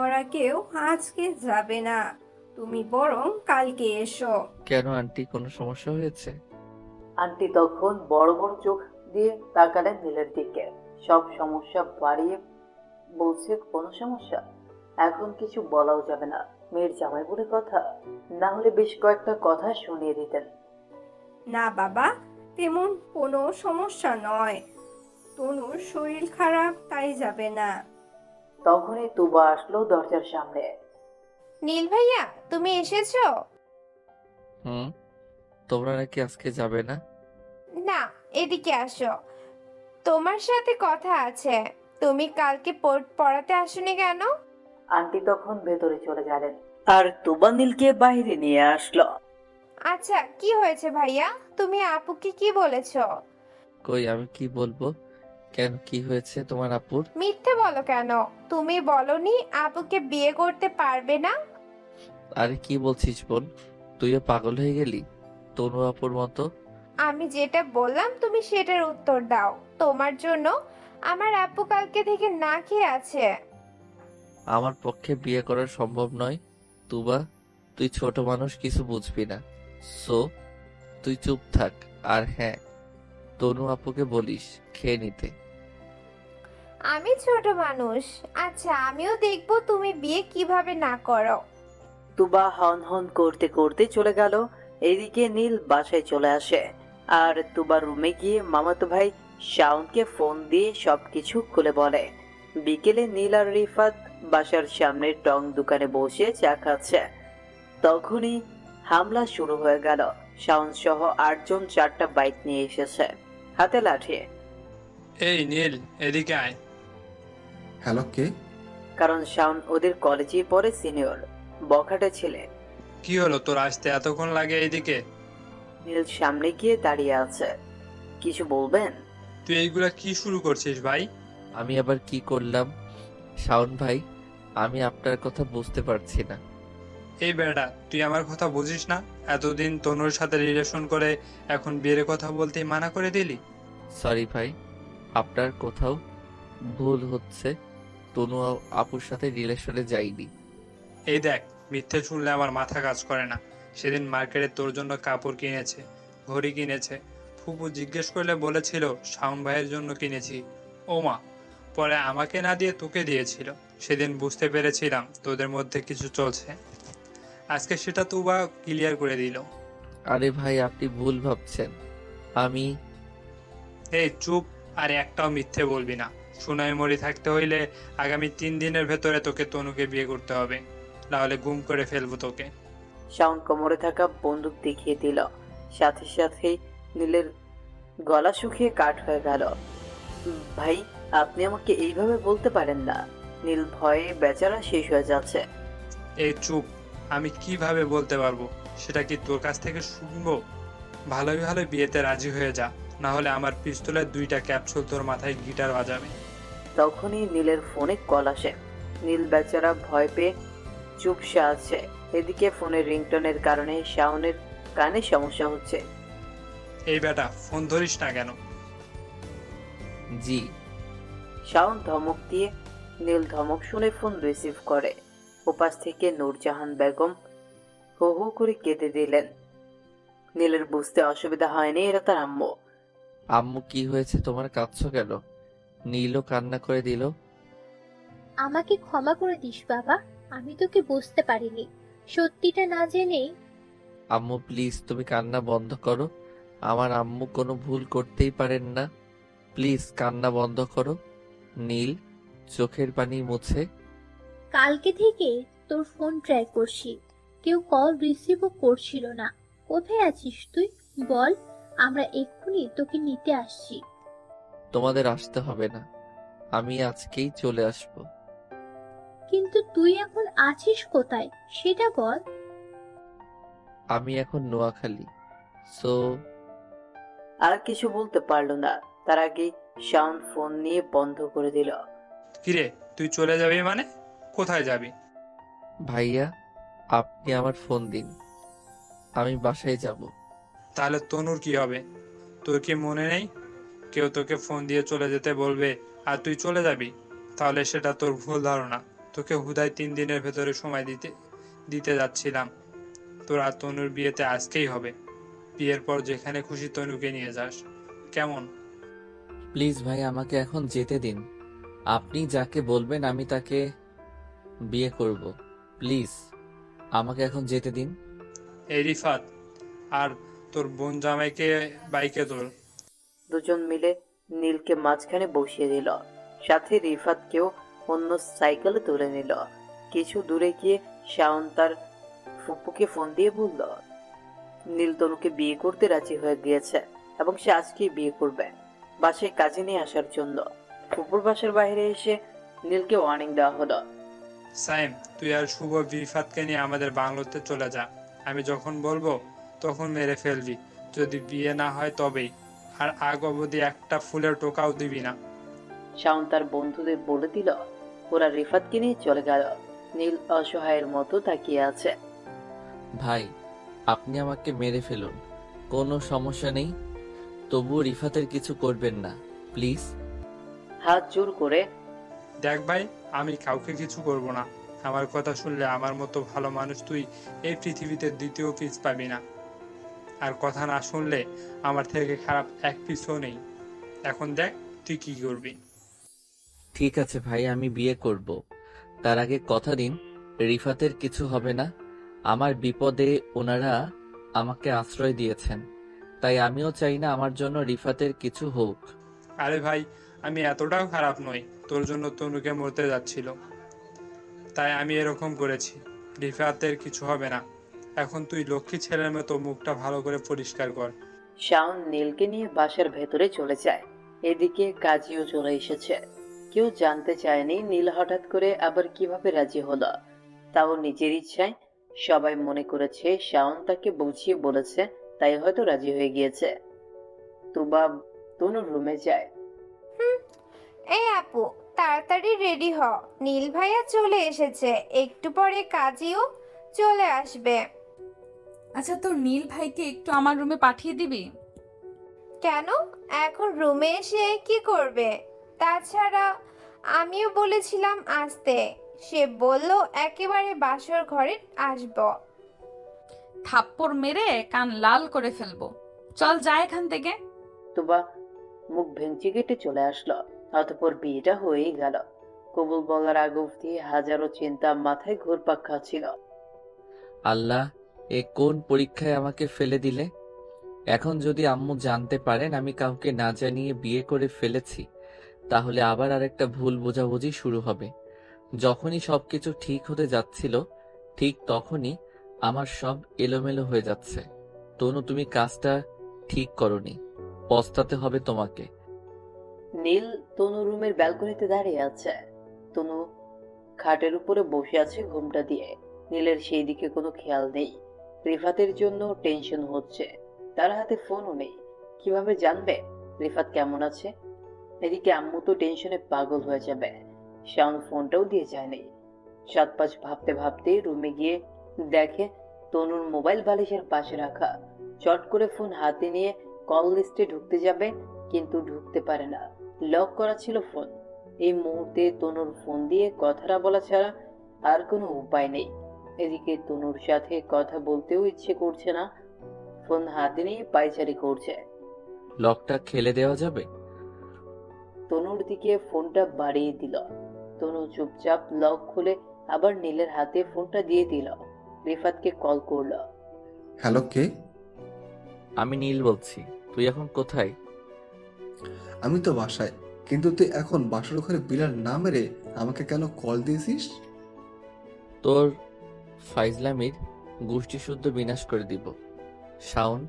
ওরা কেউ আজকে যাবে না, তুমি বরং কালকে এসো। কেন আন্টি, কোনো সমস্যা হয়েছে? আন্টি তখন বড় বড় চোখ দিয়ে তাকালেন নীলের দিকে। সব সমস্যা বাড়িয়ে বলছে কোনো সমস্যা? এখন কিছু বলাও যাবে না, মেয়ের জামাই বলে কথা। না হলে বেশ কয়েকটা কথা শুনিয়ে দিতেন। না বাবা, তেমন কোনো সমস্যা নয়, তনুর শরীর খারাপ তাই যাবে না। তখনই তুবা আসলো দরজার সামনে। নীল ভাইয়া, তুমি এসেছো? হুম, তোমরা নাকি আজকে যাবে না? না, এদিকে আসো, তোমার সাথে কথা আছে। তুমি কালকে পড়াতে আসোনি কেন? আন্টি তখন ভেতরে চলে গেলেন আর তুবা নীলকে বাইরে নিয়ে আসলো। আচ্ছা, কি হয়েছে ভাইয়া? তুমি আপুকে কি বলেছো? কই, আমি কি বলবো? কেন, কি হয়েছে তোমার আপুর? মিথ্যে বলো কেন? তুমি বলনি আপুকে বিয়ে করতে পারবে না? আরে কি বলছিস বোন, তুইও পাগল হয়ে গেলি তনু আপুর মতো? আমি যেটা বললাম তুমি সেটার উত্তর দাও। তোমার জন্য আমার আপু কালকে থেকে না খেয়ে আছে। আমার পক্ষে বিয়ে করা সম্ভব নয় তুবা, তুই ছোট মানুষ, কিছু বুঝবি না। সো তুই চুপ থাক। আর হ্যাঁ, তনু আপুকে বলিস খেয়ে নিতে। আমি ছোট মানুষ? আচ্ছা, আমিও দেখবো তুমি বিয়ে কিভাবে না করো। তুবা হন হন করতে করতে চলে গেল। এদিকে নীল বাসায় চলে আসে আর তুবা রুমে গিয়ে মামাতো ভাই শাওনকে ফোন দিয়ে সবকিছু খুলে বলে। বিকেলে নীল আর রিফাত বাসার সামনে টং দোকানে বসে চা খাচ্ছে। তখনই হামলা শুরু হয়ে গেল। শাওন সহ 8 জন 4টা বাইক নিয়ে এসেছে, হাতে লাঠি। এই নীল, এদিকে আয়। হ্যালো, কে? কারণ শাওন ওদের কলেজে পড়ে, সিনিয়র, বখাটে ছেলে। কি হলো তোর আসতে এতক্ষণ লাগে এইদিকে? নীল সামনে গিয়ে দাঁড়িয়ে আছে। কিছু বলবেন? তুই এইগুলা কি শুরু করছিস ভাই? আমি আবার কি করলাম শাওন ভাই? আমি আপনার কথা বুঝতে পারছি না। এই বেটা, তুই আমার কথা বুঝিস না? এতদিন তনুর সাথে রিলেশন করে এখন বিয়ের কথা বলতে মানা করে দিলি? সরি ভাই, আপনার কোথাও ভুল হচ্ছে। তনু আপুর সাথে রিলেশনে যাইনি। এই দেখ, মিথ্যে শুনলে আমার মাথা কাজ করে না। সেদিন মার্কেটে তোর জন্য কাপড় কিনেছে, ঘড়ি কিনেছে। ফুপু জিজ্ঞেস করলে বলেছিল শাওন ভাইয়ের জন্য কিনেছি। ও মা, পরে আমাকে না দিয়ে তোকে দিয়েছিল। সেদিন বুঝতে পেরেছিলাম তোদের মধ্যে কিছু চলছে। আজকে সেটা তো বা ক্লিয়ার করে দিল। আরে ভাই, আপনি ভুল ভাবছেন। আমি এই চুপ, আর একটাও মিথ্যে বলবি না। সোনায় মরি থাকতে হইলে আগামী 3 দিনের ভেতরে তোকে তনুকে বিয়ে করতে হবে, নাহলে গুম করে ফেলবো তোকে। শাওন কোমরে থাকা বন্দুক দেখিয়ে দিল। সাথে সাথেই নীলের গলা শুকিয়ে কাঠ হয়ে গেল। ভাই, আপনি আমাকে এইভাবে বলতে পারেন না। নীল ভয়ে বেচারা শেষ হয়ে যাচ্ছে। এই চুপ, আমি কিভাবে বলতে পারবো? সেটা কি তোর কাছ থেকে শুনবো? ভালোই ভালো বিয়েতে রাজি হয়ে যা, না হলে আমার পিস্তলের 2টা ক্যাপসুল তোর মাথায় গিটার বাজাবে। তখনই নীলের ফোনে কল আসে। নীল বেচারা ভয় পেয়ে চুপসে আছে। এদিকে ফোনের রিংটোনের কারণে শাওনের কানে সমস্যা হচ্ছে। এই বেটা, ফোন ধরিস না কেন? জি। শাওন ধমক দিয়ে নীল ধমক শুনে ফোন রিসিভ করে। ওপাশ থেকে নূরজাহান বেগম হো হো করে কেঁদে দিলেন। নীলের বুঝতে অসুবিধা হয়নি এরা তার আম্মু। আম্মু, কি হয়েছে তোমার, কাঁদছো কেন? নীলও কান্না করে দিল। আমাকে ক্ষমা করে দিস বাবা, আমি তোকে বুঝতে পারিনি, সত্যিটা না জেনেই। আম্মু প্লিজ, তুমি কান্না বন্ধ করো। আমার আম্মু কোনো ভুল করতেই পারেন না। প্লিজ কান্না বন্ধ করো। নীল চোখের পানি মুছে। কালকে থেকে তোর ফোন ট্রাই করছি, কেউ কল রিসিভও করছিল না। কোথায় আছিস তুই বল, আমরা এক্ষুনি তোকে নিতে আসছি। তোমাদের আসতে হবে না, আমি আজকেই চলে আসব। কিন্তু তুই এখন আছিস কোথায় সেটা বল। আমি এখন নোয়াখালী। সো আর কিছু বলতে পারলো না, তার আগেই শাওন ফোন নিয়ে বন্ধ করে দিল। কিরে, তুই চলে যাবি মানে? কোথায় যাবি? ভাইয়া, আপনি আমার ফোন দিন, আমি বাসায় যাব। তাহলে তনুর কি হবে? তোর কি মনে নেই কেউ তোকে ফোন দিয়ে চলে যেতে বলবে আর তুই চলে যাবি? তাহলে সেটা তোর ভুল ধারণা। তোকে হুদায় 3 দিনের ভেতরে সময় দিতে যাচ্ছিলাম। তোর আর তনুর বিয়েতে আজকেই হবে। বিয়ের পর যেখানে খুশি তনুকে নিয়ে যাস, কেমন? প্লিজ ভাই, আমাকে এখন যেতে দিন। আপনি যাকে বলবেন আমি তাকে বিয়ে করব। প্লিজ আমাকে এখন যেতে দিন। এই রিফাত, আর তোর বোন জামাইকে বাইকে তোল। দুজন মিলে নীলকে মাঝখানে বসিয়ে দিল, সাথে রিফাতকেও অন্য সাইকেলে তুলে নিল। কিছু দূরে গিয়ে শাওন তার ফুপুকে ফোন দিয়ে বলল, নীল তনুকে বিয়ে করতে রাজি হয়ে গিয়েছে এবং সে আজকেই বিয়ে করবে, বাসায় কাজে নিয়ে আসার জন্য। ফুপুর বাসার বাইরে এসে নীলকে ওয়ার্নিং দেওয়া হলো। সাইম, তুই আর শুভ রিফাতকে নিয়ে আমাদের বাংলোতে চলে যা। আমি যখন বলবো তখন মেরে ফেলবি। যদি বিয়ে না হয় তবেই। আর আগ অবধি একটা ফুলের টোকাও দিবি না। শাওন তার বন্ধুদের বলে দিল। ওরা রিফাতকে নিয়ে চলে গেল। নীল অসহায়ের মতো তাকিয়ে আছে। ভাই, আপনি আমাকে মেরে ফেলুন, কোনো সমস্যা নেই, তবুও রিফাতের কিছু করবেন না প্লিজ। হাত জোর করে। দেখ ভাই, আমি কাউকে কিছু করব না। আমার কথা শুনলে আমার মতো ভালো মানুষ তুই এই পৃথিবীতে দ্বিতীয় পিস পাবি না। আর কথা না শুনলে আমার থেকে খারাপ এক পিসও নেই। এখন দেখ তুই কি করবি। ঠিক আছে ভাই, আমি বিয়ে করব। তার আগে কথা দিন রিফাতের কিছু হবে না। আমার বিপদে ওনারা আমাকে আশ্রয় দিয়েছেন, তাই আমিও চাই না আমার জন্য রিফাতের কিছু হোক। আরে ভাই, আমি এতটাও খারাপ নই। তোর জন্য তনুকে মরতে যাচ্ছিল, তাই আমি এরকম করেছি। রিফাতের কিছু হবে না। এখন তুই লক্ষ্মী ছেলের মতো মুখটা ভালো করে পরিষ্কার কর। শাওন নীলকে নিয়ে বাসার ভেতরে চলে যায়। এদিকে কাজীও চলে এসেছে। কেউ জানতে চায়নি নীল হঠাৎ করে আবার কিভাবে রাজি হলো, তাও নিজের ইচ্ছায়। সবাই মনে করেছে শাওন তাকে বুঝিয়ে বলেছে, তাই হয়তো রাজি হয়ে গিয়েছে। তুবা তনুর রুমে যায়। এই আপু, তাড়াতাড়ি রেডি হ, নীল ভাইয়া চলে এসেছে, একটু পরে কাজীও চলে আসবে। আচ্ছা, তোর নীল ভাইকে একটু আমার রুমে পাঠিয়ে দিবি? কেন, এখন রুমে এসে কি করবে? তাছাড়া আমিও বলেছিলাম আসতে, সে বলল একেবারে বাসর ঘরে আসবো। থাপ্পড় মেরে কান লাল করে ফেলবো। চল যা এখান থেকে। তুবা মুখ ভেঙচি কেটে চলে আসলো। অতঃপর বিয়েটা হয়েই গেল। কবুল বলার আগ অবধি হাজারো চিন্তা মাথায় ঘুরপাক খাচ্ছিল। আল্লাহ, এ কোন পরীক্ষায় আমাকে ফেলে দিলে? এখন যদি আম্মু জানতে পারেন আমি কাউকে না জানিয়ে বিয়ে করে ফেলেছি, তাহলে আবার আরেকটা ভুল বোঝাবুঝি শুরু হবে। যখনই সবকিছু ঠিক হতে যাচ্ছিল, ঠিক তখনই আমার সব এলোমেলো হয়ে যাচ্ছে। তনু, তুমি কাজটা ঠিক করনি, পস্তাতে হবে তোমাকে। নীল তনু রুমের ব্যালকনিতে দাঁড়িয়ে আছে। তনু খাটের উপরে বসে আছে ঘুমটা দিয়ে। নীলের সেই দিকে কোনো খেয়াল নেই। রিফাতের জন্য টেনশন হচ্ছে। তার হাতে ফোনও নেই, কিভাবে জানবে রিফাত কেমন আছে? এদিকে আম্মু তো টেনশনে পাগল হয়ে যাবে। শাওন ফোনটাও দিয়ে যায়নি। 7-5 ভাবতে ভাবতে রুমে গিয়ে দেখে তনুর মোবাইল বালিশের পাশে রাখা। চট করে ফোন হাতে নিয়ে কল লিস্টে ঢুকতে যাবে, কিন্তু ঢুকতে পারে না, লক করা ছিল ফোন। এই মুহূর্তে তনুর ফোন দিয়ে কথাটা বলা ছাড়া আর কোনো উপায় নেই। এদিকে তনুর সাথে কথা বলতেও ইচ্ছে করছে না, ফোন হাতে নিয়ে পায়চারি করছে। লকটা খেলে দেওয়া যাবে? তনুর দিকে ফোনটা বাড়িয়ে দিল। তনু চুপচাপ লক খুলে আবার নীলের হাতে ফোনটা দিয়ে দিল। রিফাতকে কল করলো। হ্যালো, কে? আমি নীল বলছি। তুই এখন কোথায়? আমি তো বাসায়, কিন্তু তুই এখন বাসর ঘরে বিলার না মেরে আমাকে কেন কল দিয়েছিস? তোর ফাইজলামির গোষ্ঠী শুদ্ধ বিনাশ করে দিব। শাওন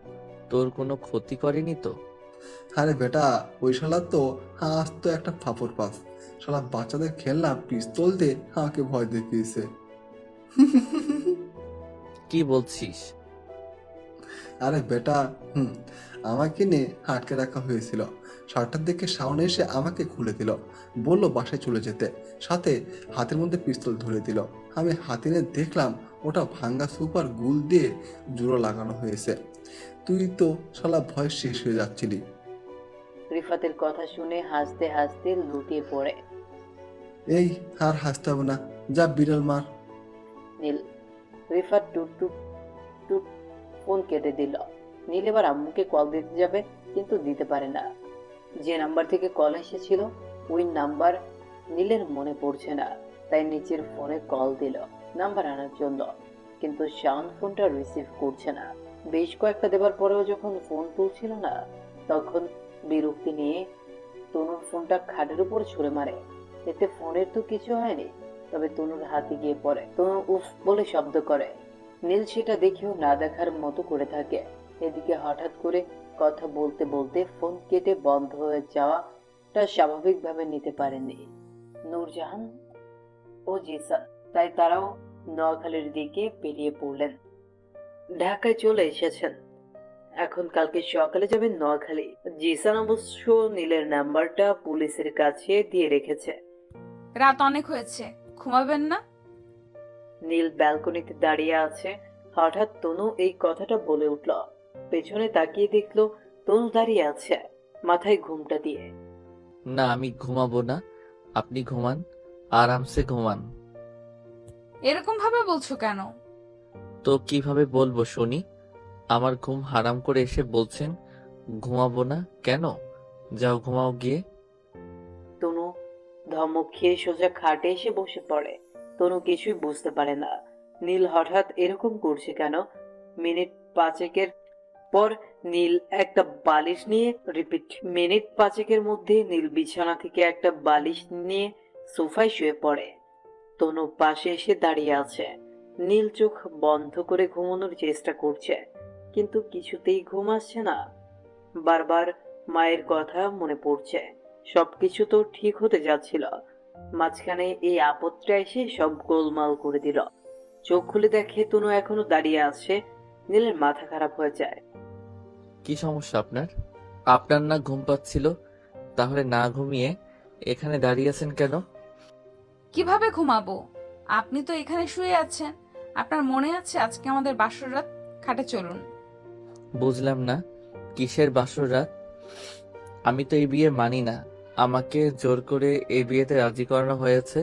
তোর কোনো ক্ষতি করেনি তো? আরে বেটা, ওই শালা তো আজ তো একটা ফাপড় পাস। শালা বাচ্চাদের খেলনা পিস্তল দিয়ে আমাকে ভয় দেখিয়েছে। কি বলছিস? আরে বেটা, আমাকে নিয়ে আটকে রাখা হয়েছিল। 7টার দিকে শাওন এসে আমাকে খুলে দিল, বলল বাসায় চলে যেতে, সাথে হাতের মধ্যে পিস্তল ধরে দিল। আমি হাতে নিয়ে দেখলাম ওটা ভাঙ্গা সুপার গুল দিয়ে জোড়া লাগানো হয়েছে। তুই তো শালা ভয় শেষ হয়ে যাচ্ছিলি। রিফাতের কথা শুনে হাসতে হাসতে লুটিয়ে পড়ে। এই, আর হাসতে হবে না, যা বিড়াল মার। নীল। রিফাত টুট টুট টুট ফোন কেটে দিল। নীল এবার আম্মুকে কল দিতে যাবে, কিন্তু দিতে পারে না। যে নাম্বার থেকে কল এসেছিল ওই নাম্বার নীলের মনে পড়ছে না, তাই নিচের ফোনে কল দিল নাম্বার আনার জন্য, কিন্তু শাওন ফোনটা রিসিভ করছে না। বেশ কয়েকটা দেবার পরেও যখন ফোন তুলছিল না, তখন বিরক্তি নিয়ে তনুর ফোনটা খাটের উপর ছুঁড়ে মারে। এতে ফোনের তো কিছু হয়নি, তবে তনুর হাতে গিয়ে পড়ে। তনু উফ বলে শব্দ করে। নীল সেটা দেখেও না দেখার মতো করে থাকে। এদিকে হঠাৎ করে কথা বলতে বলতে ফোন কেটে বন্ধ হয়ে যাওয়াটা স্বাভাবিকভাবে নিতে পারেনি নূরজাহান ও জিসান, তাই তারাও নোয়াখালীর দিকে বেরিয়ে পড়লেন। ঢাকায় চলে এসেছেন, এখন কালকে সকালে যাবেন নোয়াখালী। জিসান অবশ্য নীলের নাম্বারটা পুলিশের কাছে দিয়ে রেখেছে। রাত অনেক হয়েছে, ঘুমাবেন না? নীল ব্যালকনিতে দাঁড়িয়ে আছে। হঠাৎ তনু এই কথাটা বলে উঠল। পেছনে তাকিয়ে দেখলো তনু দাঁড়িয়ে আছে, মাথায় ঘুমটা দিয়ে। না, আমি ঘুমাবো না। আপনি ঘুমান, আরামসে ঘুমান। এরকম ভাবে বলছো কেন? তো কিভাবে বলবো শুনি? আমার ঘুম হারাম করে এসে বলছেন ঘুমাবো না কেন? যাও ঘুমাও গিয়ে। তনু ধমক খেয়ে সোজা খাটে এসে বসে পড়ে। তনু কিছুই বুঝতে পারে না নীল হঠাৎ এরকম করছে কেন। মিনিট পাঁচেকের পর নীল একটা বালিশ নিয়ে মিনিট পাঁচেকের মধ্যে নীল বিছানা থেকে একটা বালিশ নিয়ে সোফায় শুয়ে পড়ে। তনু পাশে এসে দাঁড়িয়ে আছে। নীল চোখ বন্ধ করে ঘুমানোর চেষ্টা করছে, কিন্তু কিছুতেই ঘুম আসছে না। বারবার মায়ের কথা মনে পড়ছে। সবকিছু তো ঠিক হতে যাচ্ছিল, মাঝখানে এই আপদটা এসে সব গোলমাল করে দিল। চোখ খুলে দেখে তনু এখনো দাঁড়িয়ে আছে। নীলের মাথা খারাপ হয়ে যায়। কি সমস্যা আপনার? আপনার না ঘুম পাচ্ছিল, তাহলে না ঘুমিয়ে এখানে দাঁড়িয়ে আছেন কেন? কিভাবে ঘুমাবো? আপনি তো এখানে শুয়ে আছেন। আপনার মনে আছে আজকে আমাদের বাসর রাত? খাটে চলুন। বুঝলাম না, কিসের বাসর রাত? আমি তো এই বিয়ে মানি না। আমাকে জোর করে এই বিয়েতে রাজি করানো হয়েছে।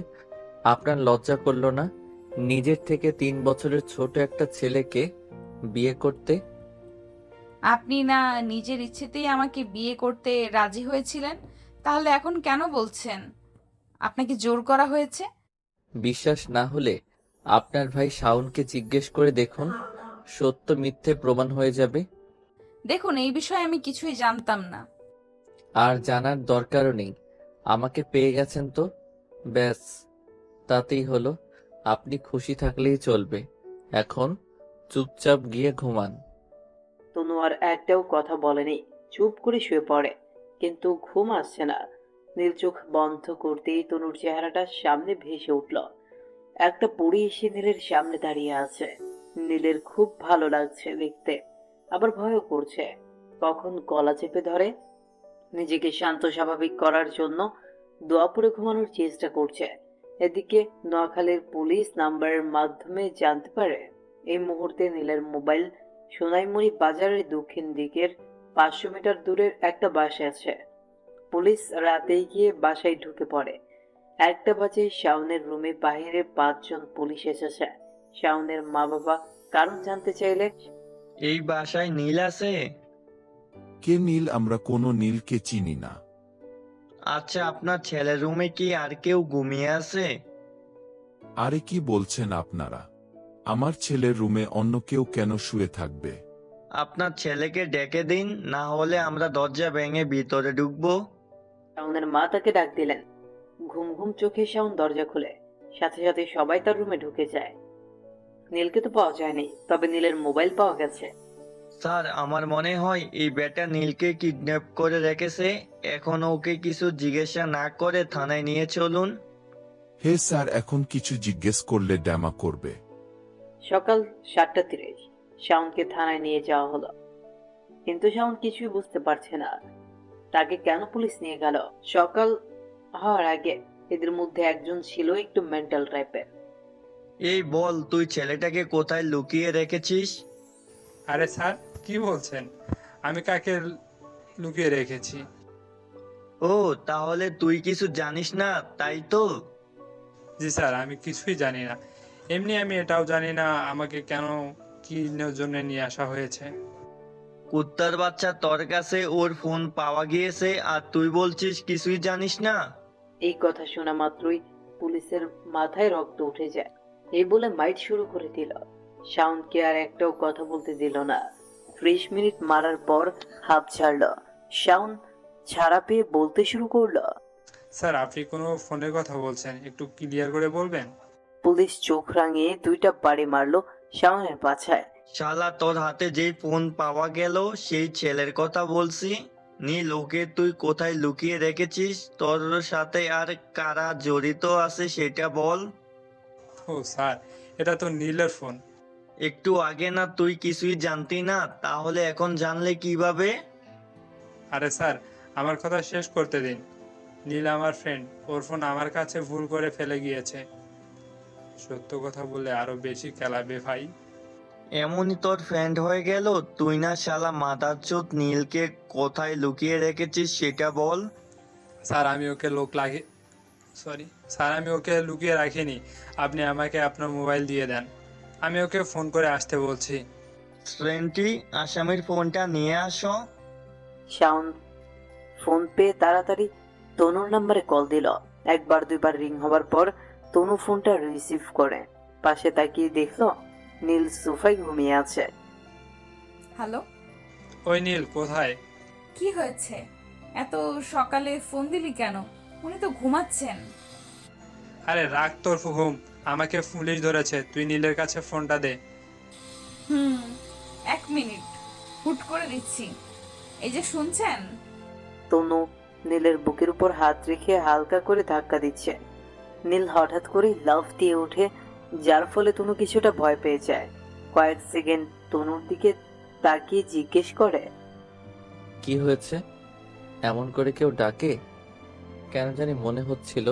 আপনার লজ্জা করলো না নিজের থেকে 3 বছরের ছোট একটা ছেলেকে বিয়ে করতে? আপনি না নিজের ইচ্ছেতেই আমাকে বিয়ে করতে রাজি হয়েছিলেন, তাহলে এখন কেন বলছেন আপনাকে জোর করা হয়েছে? বিশ্বাস না হলে আপনার ভাই শাওনকে জিজ্ঞেস করে দেখুন, সত্য মিথ্যে প্রমাণ হয়ে যাবে। দেখুন, এই বিষয়ে আমি কিছুই জানতাম না। আর জানার দরকারও নেই, আমাকে পেয়ে গেছেন তো ব্যাস, তাতেই হলো। আপনি খুশি থাকলেই চলবে। এখন চুপচাপ গিয়ে ঘুমান। তনু আর একটাও কথা বলেনি, চুপ করে শুয়ে পড়ে। কিন্তু ঘুম আসছে না। নীল চোখ বন্ধ করতেই তনুর চেহারাটা সামনে ভেসে উঠল। একটা পরী এসে নীলের সামনে দাঁড়িয়ে আছে। নীলের খুব ভালো লাগছে দেখতে, আবার ভয়ও করছে। কখন গলা চেপে ধরে। নিজেকে শান্ত স্বাভাবিক করার জন্য দোয়া পড়ে ঘুমানোর চেষ্টা করছে। এদিকে নোয়াখালীর পুলিশ নাম্বারের মাধ্যমে জানতে পারে এই মুহূর্তে নীলের মোবাইল সোনাইমুড়ি বাজারের দক্ষিণ দিকের 500 মিটার দূরের একটা বাসায় আছে। পুলিশ রাতেই গিয়ে বাসায় ঢুকে পড়ে। 1টা বাজে। শাওনের রুমে বাহিরে 5 জন পুলিশ এসেছে। শাওনের মা বাবা কারণ জানতে চাইলে, এই বাসায় নীল আছে? কে নীল? আমরা কোনো নীলকে চিনি না। আচ্ছা, আপনার ছেলের রুমে কি আর কেউ ঘুমিয়ে আছে? আরে কি বলছেন আপনারা? আমার ছেলের রুমে অন্য কেউ কেন শুয়ে থাকবে? আপনার ছেলেকে ডেকে দিন, না হলে আমরা দরজা ভেঙে ভিতরে ঢুকবো। শাওনের মা তাকে ডাক দিলেন। ঘুম ঘুম চোখে শাওন দরজা খুলে। সাথে সাথে সবাই তার রুমে ঢুকে যায়। নীলকে তো পাওয়া যায়নি, তবে নীলের মোবাইল পাওয়া গেছে। স্যার আমার মনে হয় এই বেটা নীলকে কিডন্যাপ করে রেখেছে। এখন ওকে কিছু জিজ্ঞাসা না করে থানায় নিয়ে চলুন। হে স্যার, এখন কিছু জিজ্ঞেস করলে ড্যামা করবে। সকাল 7:30 শাওনকে থানায় নিয়ে যাওয়া হলো, কিন্তু শাওন কিছুই বুঝতে পারছে না তাকে কেন পুলিশ নিয়ে গেল। সকাল হওয়ার আগে এদের মধ্যে একজন ছিল একটু মেন্টাল টাইপের। এই বল, তুই ছেলেটাকে কোথায় লুকিয়ে রেখেছিস? আরে স্যার, কি বলছেন? আমি কাকে লুকিয়ে রেখেছি? ও, তাহলে তুই কিছু জানিস না, তাই তো? জি স্যার, আমি কিছুই জানি না। এমনি আমি এটাও জানি না আমাকে কেন কি জন্য নিয়ে আসা হয়েছে। কুত্তার বাচ্চা, তোর কাছে ওর ফোন পাওয়া গিয়েছে আর তুই বলছিস কিছুই জানিস না? এই কথা শোনা মাত্রই পুলিশের মাথায় রক্ত উঠে যায়। এই বলে মাইট শুরু করে দিল। শাওনকে আর একটাও কথা বলতে দিল না। 30 মিনিট মারার পর হাঁপ ছাড়ল। শাওন ছাড়া পেয়ে বলতে শুরু করলো, স্যার আপনি কোনো ফোনের কথা বলছেন, একটু ক্লিয়ার করে বলবেন? পুলিশ চোখ রাঙিয়ে 2টা বাড়ি মারলো শাওনের পাছায়। শালা, তোর হাতে যেই ফোন পাওয়া গেল সেই ছেলের কথা বলছি। নীল, ওকে তুই কোথায় লুকিয়ে রেখেছিস? তোর সাথে আর কারা জড়িত আছে সেটা বল। ও স্যার, এটা তো নীলের ফোন। একটু আগে না তুই কিছুই জানতি না, তাহলে এখন জানলে কিভাবে? আরে স্যার, আমার কথা শেষ করতে দিন। নীল আমার ফ্রেন্ড, ওর ফোন আমার কাছে ভুল করে ফেলে গিয়েছে। সত্য কথা বলে আরো বেশি খেলাবে ভাই। এমনই তোর ফ্রেন্ড হয়ে গেল? তুই না শালা মাদারচোদ, নীলকে কোথায় লুকিয়ে রেখেছিস সেটা বল। স্যার আমি ওকে স্যার আমি ওকে লুকিয়ে রাখিনি। আপনি আমাকে আপনার মোবাইল দিয়ে দেন, আমি ওকে ফোন করে আসতে বলছি। ফ্রেন্ডটি, আসামির ফোনটা নিয়ে আসো। শাওন ফোন পেয়ে তাড়াতাড়ি তনুর নাম্বারে কল দিল। একবার দুইবার রিং হবার পর তনু ফোনটা রিসিভ করে পাশে তাকিয়ে দেখলো নীল সোফায় ঘুমিয়ে আছে। হ্যালো, ওই নীল কোথায়? কি হয়েছে? এত সকালে ফোন দিলি কেন? উনি তো ঘুমাচ্ছেন। আরে রাখ তোর ঘুম, আমাকে পুলিশ ধরেছে, তুই নীলের কাছে ফোনটা দে। 1 মিনিট, হুট করে দিচ্ছি। এই যে শুনছেন? তনু নীলের বুকের উপর হাত রেখে হালকা করে ধাক্কা দিচ্ছে। নীল হঠাৎ করে লাফ দিয়ে ওঠে, যার ফলে তনু কিছুটা ভয় পেয়ে যায়। কয়েক সেকেন্ড তনুর দিকে তাকিয়ে জিজ্ঞেস করে, কি হয়েছে? এমন করে কেউ ডাকে? কেন জানি মনে হচ্ছিল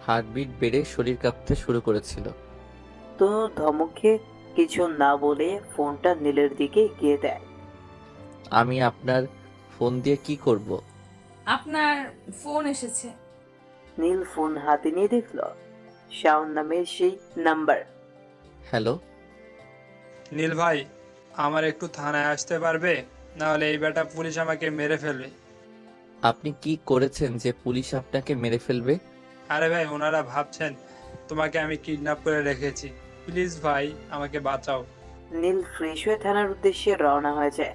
হার্টবিট বেড়ে শরীর কাঁপতে শুরু করেছিল। তনু ধমকে কিছু না বলে ফোনটা নীলের দিকে এগিয়ে দেয়। আমি আপনার ফোন দিয়ে কি করব? আপনার ফোন এসেছে। নীল ফোন হাতে নিয়ে দেখলো শাওন নামের সেই নাম্বার। হ্যালো নীল ভাই, আমার একটু থানায় আসতে পারবে? নাহলে এই বেটা পুলিশ আমাকে মেরে ফেলবে। আপনি কি করেছেন যে পুলিশ আপনাকে মেরে ফেলবে? আরে ভাই, ওনারা ভাবছেন তোমাকে আমি কিডন্যাপ করে রেখেছি। প্লিজ ভাই, আমাকে বাঁচাও। নীল ফ্রেশ হয়ে থানার উদ্দেশ্যে রওনা হয়ে যায়।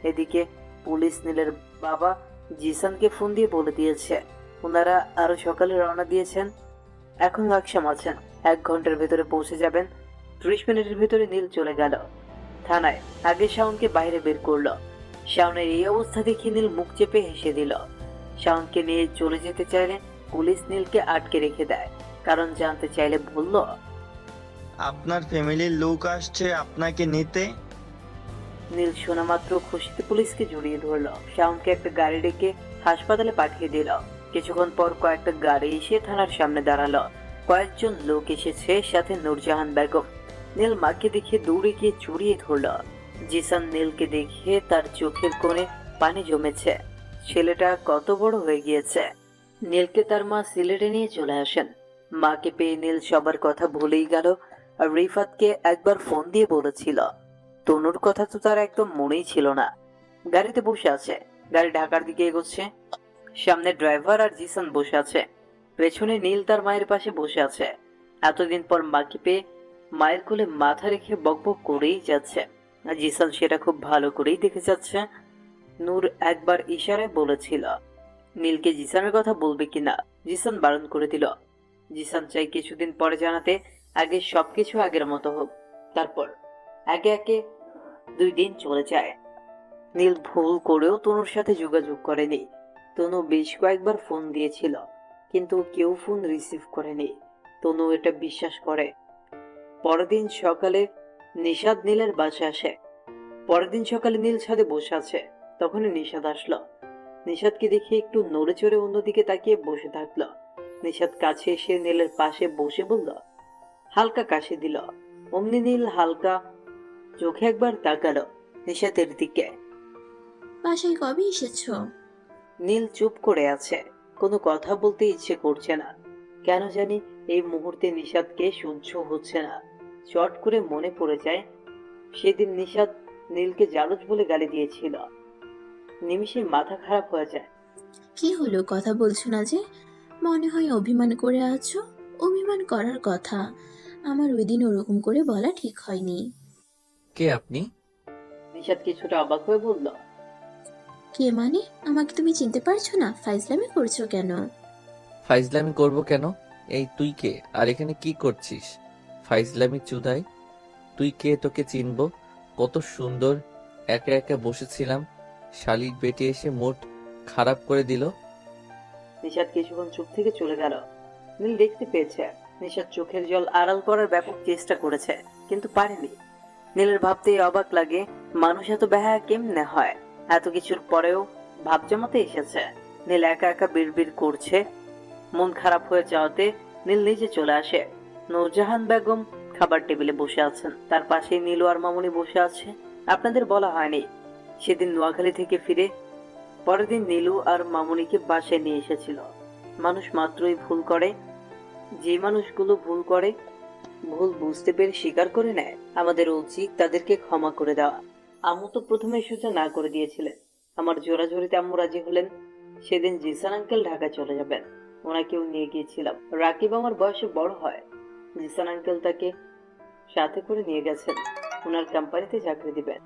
এদিকে পুলিশ নীলের বাবা জিসানকে ফোন দিয়ে বলে দিয়েছে ওনারা আরো সকালে রওনা দিয়েছেন, এখন লাকসাম আছেন, 1 ঘন্টার ভেতরে পৌঁছে যাবেন। 30 মিনিটের ভেতরে নীল চলে গেল থানায়। আগে শাওনকে বাইরে বের করলো। শাওনের এই অবস্থা দেখে নীল মুখ চেপে হেসে দিল। শাওনকে নিয়ে চলে যেতে চাইলে পুলিশ নীলকে আটকে রেখে দেয়, কারণ জানতে চাইলে বলল, আপনার ফ্যামিলির লোক আসছে আপনাকে নিতে। নীল শোনা মাত্র খুশিতে পুলিশকে জড়িয়ে ধরলো। শাওনকে একটা গাড়ি ডেকে হাসপাতালে পাঠিয়ে দিল। কিছুক্ষণ পর কয়েকটা গাড়ি এসে থানার সামনে দাঁড়ালো। কয়েকজন লোক এসেছে, সাথে নূরজাহান বেগম। নীল মাকে দেখে দৌড়ে গিয়ে জড়িয়ে ধরলো। জিসান নীলকে দেখে তার চোখের কোণে পানি জমেছে। ছেলেটা কত বড় হয়ে গিয়েছে। নীলকে তার মা সিলেটে নিয়ে চলে আসেন। মাকে পেয়ে নীল সবার কথা ভুলেই গেল। আর রিফাতকে একবার ফোন দিয়ে বলেছিল, তনুর কথা তো তার একদম মনেই ছিল না। গাড়িতে বসে আছে, গাড়ি ঢাকার দিকে এগোচ্ছে। সামনে ড্রাইভার আর জিসান বসে আছে, পেছনে নীল তার মায়ের পাশে বসে আছে। এতদিন পর মাকে পেয়ে মায়ের কোলে মাথা রেখে বকবক করেই যাচ্ছে। জিসান সেটা খুব ভালো করেই দেখে যাচ্ছে। নূর একবার ইশারায় বলেছিল নীলকে জিসানের কথা বলবে কিনা, জিসান বারণ করে দিল। জিসান চাই কিছুদিন পরে জানাতে, আগে সবকিছু আগের মতো হোক, তারপর একে একে 2 দিন চলে যায়। নীল ভুল করেও তনুর সাথে যোগাযোগ করেনি। তনু বেশ কয়েকবার ফোন দিয়েছিল, কিন্তু কেউ ফোন রিসিভ করেনি। তনু এটা বিশ্বাস করে। পরের দিন সকালে নিশাদ নীলের বাসায় আসে। পরের দিন সকালে নীল ছাদে বসে আছে, তখনই নিশাদ আসলো। নিশাদকে দেখে একটু নড়ে চড়ে অন্যদিকে তাকিয়ে বসে থাকলো। নিশাদ কাছে এসে নীলের পাশে বসে বলল, হালকা কাশি দিল। অমনি নীল হালকা চোখে একবার তাকালো নিশাদের দিকে। বাসায় কবে এসেছো? নীল চুপ করে আছে, কোনো কথা বলতে ইচ্ছে করছে না। কেন জানি এই মুহূর্তে নিশাদকে সহ্য হচ্ছে না। চট করে মনে পড়ে যায় সেদিন নিশাদ নীলকে জালুস বলে গালি দিয়েছিল। নিমিষে মাথা খারাপ হয়ে যায়। কি হলো, কথা বলছো না যে? মনে হয় অভিমান করে আছো। অভিমান করার কথা। আমার ওই দিন ওরকম করে বলা ঠিক হয়নি। কে আপনি? নিশাদ কিছুটা অবাক হয়ে বলল, কে মানে? আমাকে তুমি চিনতে পারছো না? ফাইজলামি করছো কেন? ফাইজলামি করব কেন? এই তুই কে, আর এখানে কি করছিস? ফাইজলামি চুদাই। তুই কে, তোকে চিনবো? কত সুন্দর একা একা বসেছিলাম, শালিক বেটে এসে মুড খারাপ করে দিল। নিশাদ কিছুক্ষণ চুপ থেকে চলে গেল। নীল দেখতে পেয়েছে নিশাদ চোখের জল আড়াল করার ব্যাপক চেষ্টা করেছে, কিন্তু পারেনি। নীলের ভাবতেই অবাক লাগে, মানুষ এত বেহায়া কেমনে হয়। এত কিছুর পরেও ভাব জমাতে এসেছে। নীল একা একা বিড়বিড় করছে। মন খারাপ হয়ে যাওয়াতে নীল নিজে চলে আসে। নূরজাহান বেগম খাবার টেবিলে বসে আছেন, তার পাশে নীলু আর মামুনি বসে আছে। আপনাদের বলা হয়নি, সেদিন নোয়াখালী থেকে ফিরে পরের দিন নীলু আর মামুনিকে বাসায় নিয়ে এসেছিল। মানুষ মাত্রই ভুল করে। যে মানুষগুলো ভুল করে, ভুল বুঝতে পেরে স্বীকার করে নেয়, আমাদের উচিত তাদেরকে ক্ষমা করে দেওয়া। আম্মু তো প্রথমে সোজা না করে দিয়েছিলেন। আমার জোরাজোরিতে আম্মু রাজি হলেন। সেদিন জিসান আঙ্কেল ঢাকায় চলে যাবেন, ওনাকেও নিয়ে গিয়েছিলাম। রাকিব আমার বয়সে বড় হয়। জিসান আঙ্কেল তাকে সাথে করে নিয়ে গেছেন, ওনার কোম্পানিতে চাকরি দিবেন।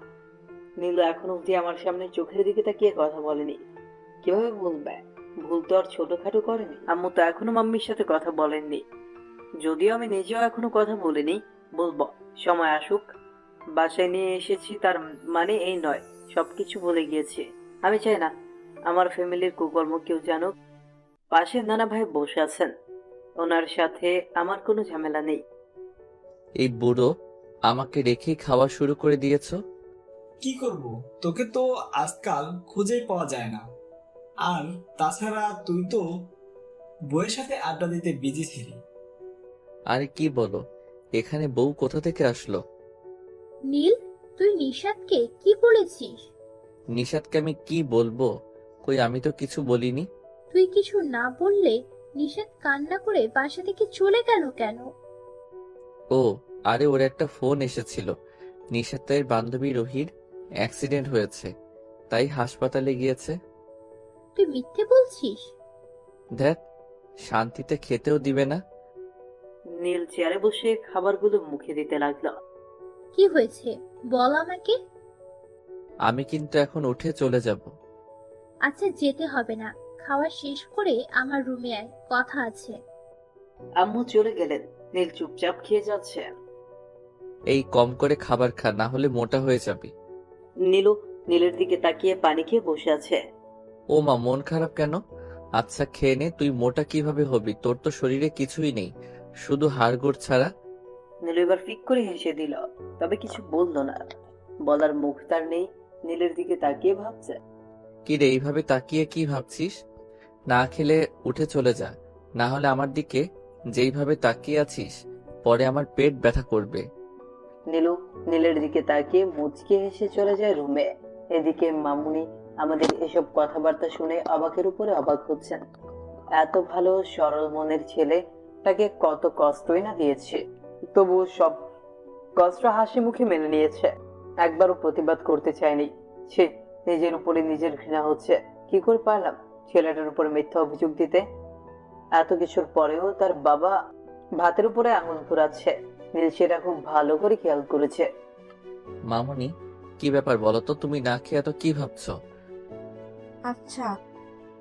নীলু এখন অব্দি আমার সামনে চোখের দিকে তাকিয়ে কথা বলেনি। কিভাবে বলবে? ভুল তো আর ছোটখাটো করেনি। আম্মু তো এখনো মাম্মির সাথে কথা বলেননি, যদিও আমি নিজেও এখনো কথা বলিনি। বলবো, সময় আসুক। বাসায় নিয়ে এসেছি তার মানে এই নয় সবকিছু বলে গিয়েছি। আমি চাই না আমার ফ্যামিলির কুকর্ম কেউ জানুক। পাশে নানা ভাই বসে আছেন, ওনার সাথে আমার কোনো ঝামেলা নেই। এই বুড়ো আমাকে রেখে খাওয়া শুরু করে দিয়েছো। কি করব, তোকে তো আজকাল খুঁজেই পাওয়া যায় না। আর তাছাড়া তুই তো বউয়ের সাথে আড্ডা দিতে বিজি ছিলি। আরে কি বলো, এখানে বউ কোথা থেকে আসলো? নীল, তুই নিশাদকে কি বলেছিস? নিশাদকে আমি কি বলবো? কই আমি তো কিছু বলিনি। তুই কিছু না বললে নিশাদ কান্না করে বাসা থেকে চলে গেল কেন? ও আরে ওর একটা ফোন এসেছিল। নিশাতের বান্ধবী রোহির অ্যাক্সিডেন্ট হয়েছে, তাই হাসপাতালে গিয়েছে। তুই মিথ্যে বলছিস? দেখ, শান্তিতে খেতেও দিবে না। নীল চেয়ারে বসে খাবারগুলো মুখে দিতে লাগলো। কি হয়েছে বল আমাকে। আমি কিন্তু এখন উঠে চলে যাব। আচ্ছা, যেতে হবে না, খাওয়া শেষ করে আমার রুমে আয়, কথা আছে। আম্মু চলে গেলেন। নীল চুপচাপ খেয়ে যাচ্ছে। এই কম করে খাবার খা, না হলে মোটা হয়ে যাবি। নীলু নীলের দিকে তাকিয়ে পানি খেয়ে বসে আছে। ও মা, মন খারাপ কেন? আচ্ছা খেয়ে নে, তুই মোটা কিভাবে হবি? তোর তো শরীরে কিছুই নেই, শুধু হাড়গোড় ছাড়া। নীলু এবার ফিক করে হেসে দিল, তবে কিছু বলল না। বলার মুখ তার নেই। নীলের দিকে তাকিয়ে ভাবছে। কি রে, এইভাবে তাকিয়ে কি ভাবছিস? না খেলে উঠে চলে যা, না হলে আমার দিকে যেইভাবে তাকিয়ে আছিস পরে আমার পেট ব্যথা করবে। নীলু নীলের দিকে তাকিয়ে মুচকে হেসে চলে যায় রুমে। এদিকে মামুনি আমাদের এসব কথাবার্তা শুনে অবাকের উপরে অবাক হচ্ছেন। এত ভালো সরল মনের ছেলে তাকে কত কষ্টই না দিয়েছে, তবু সব কষ্ট হাসি মুখে মেনে নিয়েছে। একবারও প্রতিবাদ করতে চায়নি। সে নিজের উপরে নিজের ঘৃণা হচ্ছে। কি করে পারলাম ছেলেটার উপর মিথ্যা অভিযোগ দিতে? এত কিছুর পরেও তার বাবা ভাতের উপরে আঙুল ঘুরাচ্ছে। নীল সেটা খুব ভালো করে খেয়াল করেছে। মামনি, কি ব্যাপার বলো তো? তুমি না খেয়ে এত কি ভাবছো? আচ্ছা,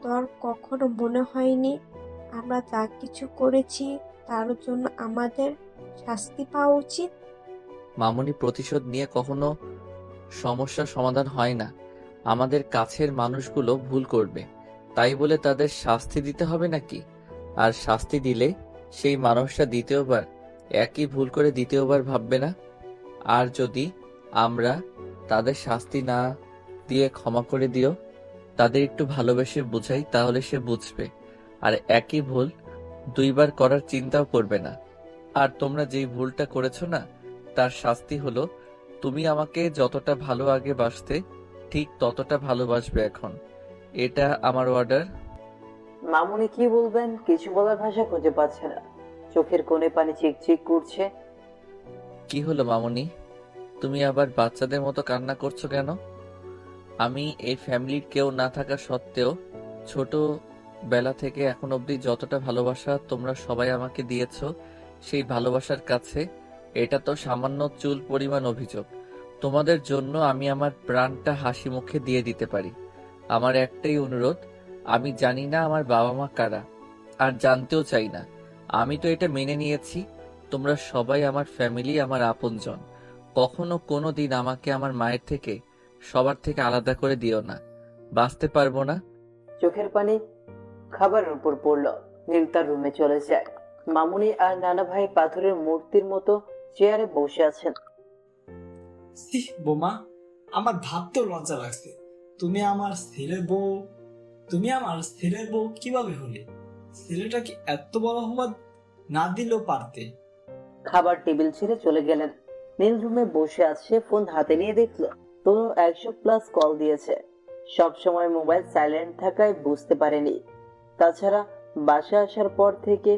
তোর কখনো মনে হয়নি আমরা যা কিছু করেছি তার জন্য আমাদের শাস্তি পাওয়া উচিত? মামনি প্রতিশোধ নিয়ে কখনো সমস্যার সমাধান হয় না। আমাদের কাছের মানুষগুলো ভুল করবে, তাই বলে তাদের শাস্তি দিতে হবে নাকি? আর শাস্তি দিলে সেই মানুষটা দ্বিতীয়বার একই ভুল করে দ্বিতীয়বার ভাববে না। আর যদি আমরা তাদের শাস্তি না দিয়ে ক্ষমা করে দিও, তাদের একটু ভালোবেসে বুঝাই, তাহলে সে বুঝবে আর একই ভুল দুইবার করার চিন্তাও করবে না। আর তোমরা যেই ভুলটা করেছো না, তার শাস্তি হলো তুমি আমাকে যতটা ভালো আগে বাসতে ঠিক ততটা ভালোবাসবে এখন। এটা আমার অর্ডার। মামুনি কি বলবেন কিছু বলার ভাষা খুঁজে পাচ্ছে না। চোখের কোণে পানি চিকচিক করছে। কি হলো মামুনি, তুমি আবার বাচ্চাদের মতো কান্না করছো কেন? আমি এই ফ্যামিলির কেউ না থাকা সত্ত্বেও ছোট বেলা থেকে এখন অবধি যতটা ভালোবাসা তোমরা সবাই আমাকে দিয়েছো, সেই ভালোবাসার কাছে এটা তো সামান্য চুল পরিমাণ অভিযোগ। তোমাদের জন্য আমি আমার প্রাণটা হাসি মুখে দিয়ে দিতে পারি। আমার একটাই অনুরোধ, আমি জানি না আমার বাবা মা কারা, আর জানতেও চাই না। আমি তো এটা মেনে নিয়েছি তোমরা সবাই আমার ফ্যামিলি, আমার আপনজন। কখনো কোনো দিন আমাকে আমার মায়ের থেকে, সবার থেকে আলাদা করে দিও না। বাঁচতে পারবো না। চোখের পানি খাবারের উপর পড়ল। নীল তার রুমে চলে যায়। মামুনি আর নানা ভাই পাথরের মূর্তির মতো চেয়ারে বসে আছেন। বোমা, আমার ভাবতেও লজ্জা লাগছে। তুমি আমার ছেলের বউ কিভাবে হলে? ছেলেটা কি এত বড় অপবাদ না দিলেও পারতে। খাবার টেবিল ছেড়ে চলে গেলেন। নীল রুমে বসে আছে, ফোন হাতে নিয়ে দেখলো তনু 100+ কল দিয়েছে। সব সময় মোবাইল সাইলেন্ট থাকায় বুঝতে পারেনি। তাছাড়া বাসা আসার পর থেকে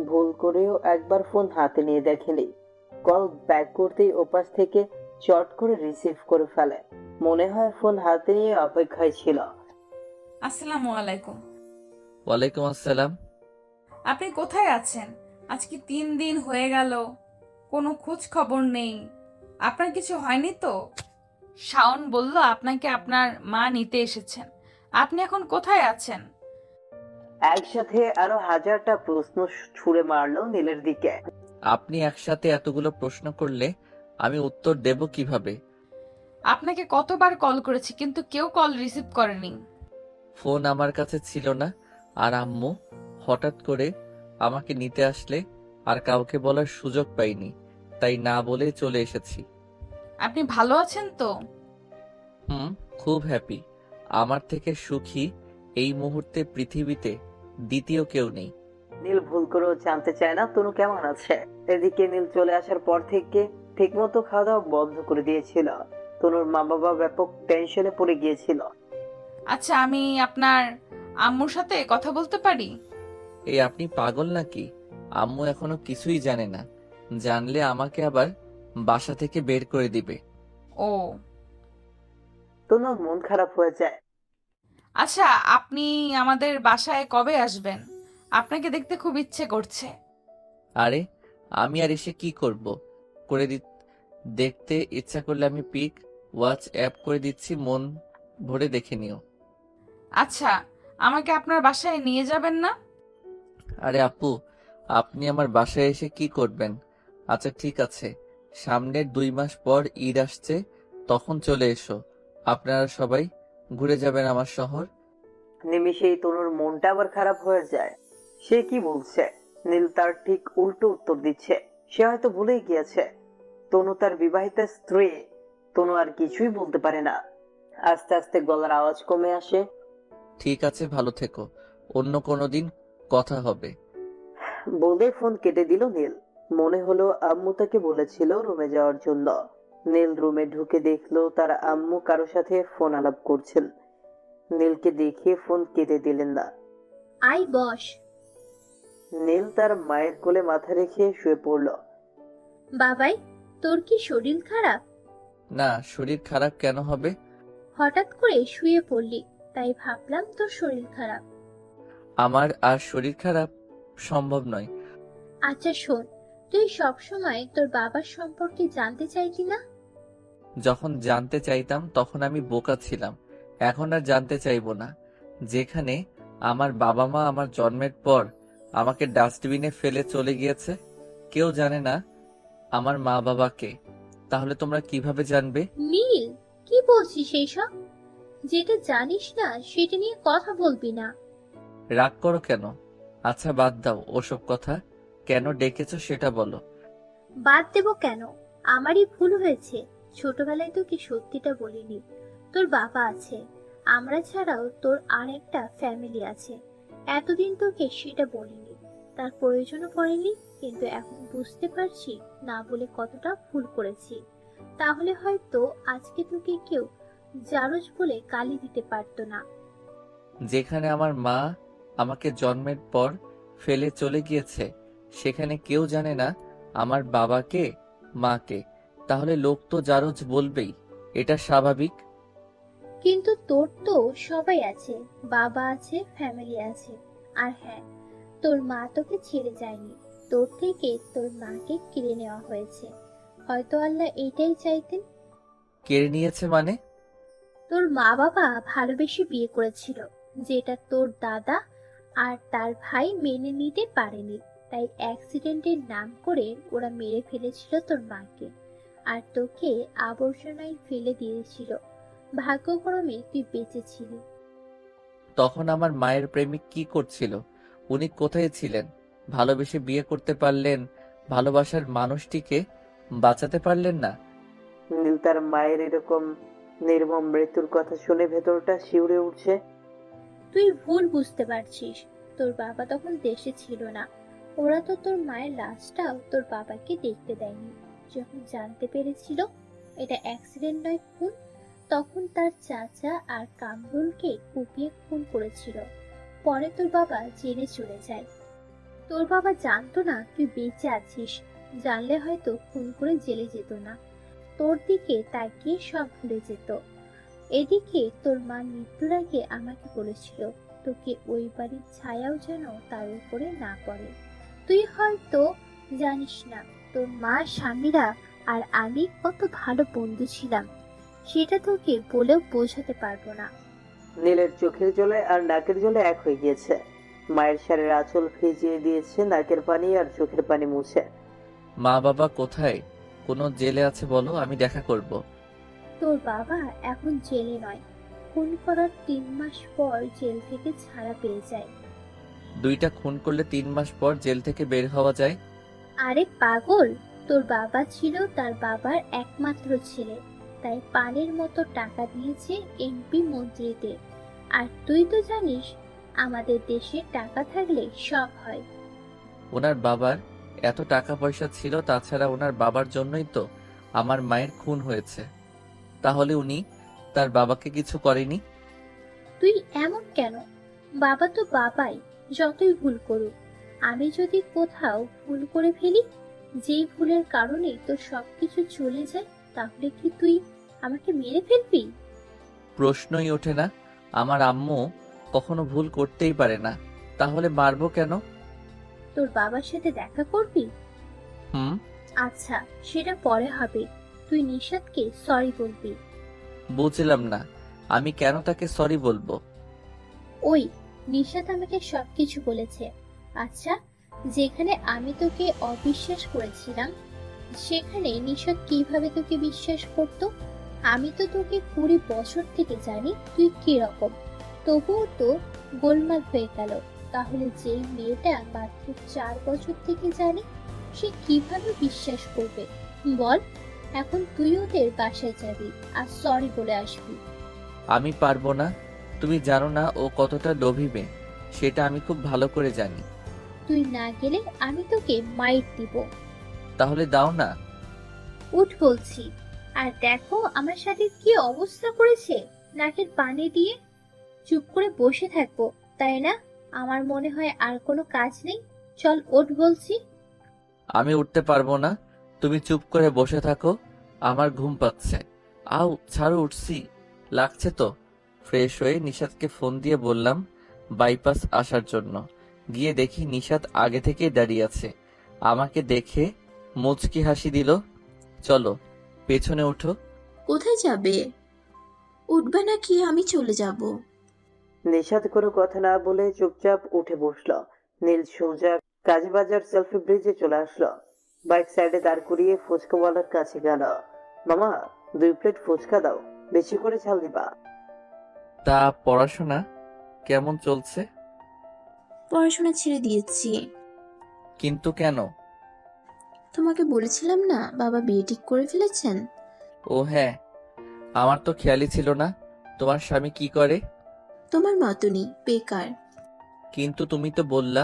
ভুল করেও একবার ফোন হাতে নিয়ে দেখেনি। কল ব্যাক করতেই ওপাশ থেকে চট করে রিসিভ করে ফেলে। মনে হয় ফোন হাতে নিয়ে অপেক্ষায় ছিল। আসসালামু আলাইকুম। ওয়ালাইকুম আসসালাম। আপনি কোথায় আছেন? আজকে 3 দিন হয়ে গেল, কোনো খোঁজ খবর নেই। আপনার কিছু হয়নি তো? শাওন বলল আপনাকে আপনার মা নিতে এসেছেন। আপনি এখন কোথায় আছেন? একসাথে আরো 1000টা প্রশ্ন ছুড়ে মারলো নীলের দিকে। আপনি একসাথে এতগুলো প্রশ্ন করলে আমি উত্তর দেব কিভাবে? আপনাকে কতবার কল করেছি কিন্তু কেউ কল রিসিভ করেনি। ফোন আমার কাছে ছিল না, আর আম্মু হঠাৎ করে আমাকে নিতে আসলে আর কাউকে বলার সুযোগ পাইনি, তাই না বলে চলে এসেছি। আপনি ভালো আছেন তো? খুব হ্যাপি। আমার থেকে সুখী এই মুহূর্তে পৃথিবীতে দ্বিতীয় কেউ নেই। নীল ভুল করেও জানতে চায় না তনু কেমন আছে। এদিকে নীল চলে আসার পর থেকে ঠিকমতো খাওয়া দাওয়া বন্ধ করে দিয়েছিল। তনুর মা বাবা ব্যাপক টেনশনে পড়ে গিয়েছিল। আচ্ছা, আমি আপনার আম্মুর সাথে কথা বলতে পারি? এই আপনি পাগল নাকি? আম্মু এখনো কিছুই জানে না, জানলে আমাকে আবার বাসা থেকে বের করে দিবে। ও তনুর মন খারাপ হয়ে যায়। আচ্ছা, আপনি আমাদের বাসায় কবে আসবেন? আপনাকে দেখতে খুব ইচ্ছে করছে। আরে আমি আর এসে কি করব? দেখতে ইচ্ছা করলে আমি পিক হোয়াটসঅ্যাপ করে দিচ্ছি, মন ভরে দেখে নিও। আচ্ছা, আমাকে আপনার বাসায় নিয়ে যাবেন না? আরে আপু, আপনি আমার বাসায় এসে কি করবেন? আচ্ছা ঠিক আছে, সামনের 2 মাস পর ঈদ আসছে, তখন চলে এসো। আপনারা সবাই ঘুরে যাবেন আমার শহর। নিমিষেই তনুর মনটা আবার খারাপ হয়ে যায়। সে কি বলছে? নীল তার ঠিক উল্টো উত্তর দিচ্ছে। সে হয়তো ভুলেই গিয়েছে তনু তার বিবাহিত স্ত্রী। তনু আর কিছুই বলতে পারে না। আস্তে আস্তে গলার আওয়াজ কমে আসে। ঠিক আছে, ভালো থেকো, অন্য কোনো দিন কথা হবে। বলে ফোন কেটে দিল নীল। মনে হলো আম্মু তাকে বলেছিল রুমে যাওয়ার জন্য। নীল রুমে ঢুকে দেখলো তার আম্মু কারো সাথে ফোন আলাপ করছেন। নীলকে দেখে ফোন কেটে দিলেন না। আই বস। নীল তার মায়ের কোলে মাথা রেখে শুয়ে পড়ল। বাবাই, তোর কি শরীর খারাপ? না, শরীর খারাপ কেন হবে? হঠাৎ করে শুয়ে পড়লি, তাই ভাবলাম তোর শরীর খারাপ। আমার আর শরীর খারাপ সম্ভব নয়। আচ্ছা শোন, তুই সবসময় তোর বাবার সম্পর্কে জানতে চাইতি না? যখন জানতে চাইতাম তখন আমি বোকা ছিলাম, এখন আর জানতে চাইবো না। যেখানে আমার বাবা মা আমার জন্মের পর আমাকে ডাস্টবিনে ফেলে চলে গিয়েছে, কেউ জানে না আমার মা বাবা কে, তাহলে তোমরা কিভাবে জানবে? নীল, কি বলছিস এইসব? যেটা জানিস না সেটা নিয়ে কথা বলবি না। রাগ করো কেন? আচ্ছা বাদ দাও ওসব কথা, কেন ডেকেছো সেটা বলো। বাদ দেবো কেন? আমারই ভুল হয়েছে। ছোটবেলায় তোকে সত্যিটা বলিনি। তোর বাবা আছে, আমরা ছাড়াও তোর আর একটা ফ্যামিলি আছে। এতদিন তোকে সেটা বলিনি, তার প্রয়োজনও পড়েনি। কিন্তু এখন বুঝতে পারছি না বলে কতটা ভুল করেছি। তাহলে হয়তো আজকে তোকে কেউ জারজ বলে গালি দিতে পারতো না। যেখানে আমার মা আমাকে জন্মের পর ফেলে চলে গিয়েছে, সেখানে কেউ জানে না আমার বাবাকে মাকে, তাহলে লোক তো জারজ বলবেই, এটা স্বাভাবিক। কিন্তু তোর তো সবাই আছে, বাবা আছে, ফ্যামিলি আছে। আর হ্যাঁ, তোর মা তোকে ছেড়ে যায়নি, তোর থেকে তোর মাকে কেড়ে নেওয়া হয়েছে। হয়তো আল্লাহ এইটাই চাইতেন। কেড়ে নিয়েছে মানে? তোর মা বাবা ভালোবেসে বিয়ে করেছিল, যেটা তোর দাদা আর তার ভাই মেনে নিতে পারেনি। তাই অ্যাক্সিডেন্টের নাম করে ওরা মেরে ফেলেছিল তোর মাকে, আর তোকে আবর্জনায় ফেলে দিয়েছিল। ভাগ্যক্রমে তুই বেঁচে ছিলি। তখন আমার মায়ের প্রেমিক কি করছিল? উনি কোথায় ছিলেন? ভালোবেসে বিয়ে করতে পারলেন, ভালোবাসার মানুষটিকে বাঁচাতে পারলেন না। নীল তার মায়ের এরকম নির্মম মৃত্যুর কথা শুনে ভেতরটা শিউরে উঠছে। তুই ভুল বুঝতে পারছিস। তোর বাবা তখন দেশে ছিল না। ওরা তো তোর মায়ের লাশটাও তোর বাবাকে দেখতে দেয়নি। যখন জানতে পেরেছিল এটা অ্যাক্সিডেন্ট নয়, খুন, তখন তার চাচা আর কামরুলকে কুপিয়ে খুন করেছিল। পরে তোর বাবা জেলে চলে যায়। তোর বাবা জানতো না তুই বেঁচে আছিস। জানলে হয়তো খুন করে জেলে যেত না, তোর দিকে তাকিয়ে সব ভুলে যেত। এদিকে তোর মা মৃত্যুর আগে আমাকে বলেছিল তোকে ওই বাড়ির ছায়াও যেন তার উপরে না পড়ে। তুই হয়তো জানিস না তোর মা, স্বামীরা আর আমি কত ভালো বন্ধু ছিলাম। সেটা তোকে বলেও বোঝাতে পারবো না। নীলের চোখের জলে আর নাকের জলে এক হয়ে গিয়েছে। মায়ের শাড়ির আঁচল ভিজিয়ে দিয়েছে নাকের পানি আর চোখের পানি মুছে। মা বাবা কোথায়? কোনো জেলে আছে বলো, আমি দেখা করব। তোর বাবা এখন জেলে নয়, খুন করার 3 মাস পর জেল থেকে ছাড়া পেয়ে যায়। দুইটা খুন করলে 3 মাস পর জেল থেকে বের হওয়া যায়? আরে পাগল, তোর বাবা ছিল তার বাবার একমাত্র ছেলে, তাই পানির মতো টাকা দিয়েছে এমপি মন্ত্রীদের। আর তুই তো জানিস আমাদের দেশে টাকা থাকলে সব হয়। ওনার বাবার এত টাকা পয়সা ছিল, তাছাড়া ওনার বাবার জন্যই তো আমার মায়ের খুন হয়েছে। তাহলে উনি তার বাবাকে কিছু করেনি? তুই এমন কেন? বাবা তো বাবাই, যতই ভুল করুক। আমি যদি কোথাও ভুল করে ফেলি, যেই ভুলের কারণে তোর সবকিছু চলে যায়, তাহলে কি তুই আমাকে মেরে ফেলবি? প্রশ্নই ওঠে না। আমার আম্মু কখনো ভুল করতেই পারে না, তাহলে মারবো কেন? তোর বাবার সাথে দেখা করবি? হুম। আচ্ছা, সেটা পরে হবে। তুই নিশাদকে সরি বলবি। বুঝলাম না, আমি কেন তাকে সরি বলবো? ওই নিশাদ আমাকে সবকিছু বলেছে। আচ্ছা, যেখানে আমি তোকে অবিশ্বাস করেছিলাম, সেখানে নিশাদ কিভাবে তোকে বিশ্বাস করতো? আমি তো তোকে 20 বছর থেকে জানি তুই কি রকম, তবুও তো গোলমাল হয়ে গেল। তাহলে যেই মেয়েটা মাত্র 4 বছর থেকে জানে, সে কিভাবে বিশ্বাস করবে বল? এখন তুই ওদের বাসায় যাবি আর সরি বলে আসবি। আমি পারবো না। তুমি জানো না ও কতটা লোভী মেয়ে, সেটা আমি খুব ভালো করে জানি। তুই না গেলে আমি তোকে মাইর দিব। তাহলে দাও না। উঠ বলছি। আর দেখো আমার সাথে কি অবস্থা করেছে, নাকের পানি দিয়ে। চুপ করে বসে থাকবো তাই না? আমার মনে হয় আর কোনো কাজ নেই। চল ওঠ বলছি। আমি উঠতে পারবো না, তুমি চুপ করে বসে থাকো, আমার ঘুম পাচ্ছে। আউ ছাড়ো, উঠছি, লাগছে তো। ফ্রেশ হয়ে নিশাদকে ফোন দিয়ে বললাম বাইপাস আসার জন্য। গিয়ে দেখি নিশাদ আগে থেকেই দাঁড়িয়ে আছে। আমাকে দেখে মুচকি হাসি দিল। চলো পেছনে ওঠো। কোথায় যাবে? উঠবে নাকি আমি চলে যাব? নিশাদ কোনো কথা না বলে চুপচাপ উঠে বসলো। নীল সোজা কাজীবাজার সেলফি ব্রিজে চলে আসলো। বাইক সাইডে দাঁড় করিয়ে ফুচকাওয়ালার কাছে গেল। মামা 2 প্লেট ফুচকা দাও। বেশি করে ঝাল দিবা। তা পড়াশোনা কেমন চলছে? পড়াশোনা ছেড়ে দিয়েছি। কিন্তু কেন? তোমাকে বলেছিলাম না বাবা বিয়ে ঠিক করে ফেলেছেন। ও হ্যাঁ, আমার তো খেয়ালই ছিল না। তোমার স্বামী কি করে? তোমার মতনই বেকার। কিন্তু তুমি তো বললা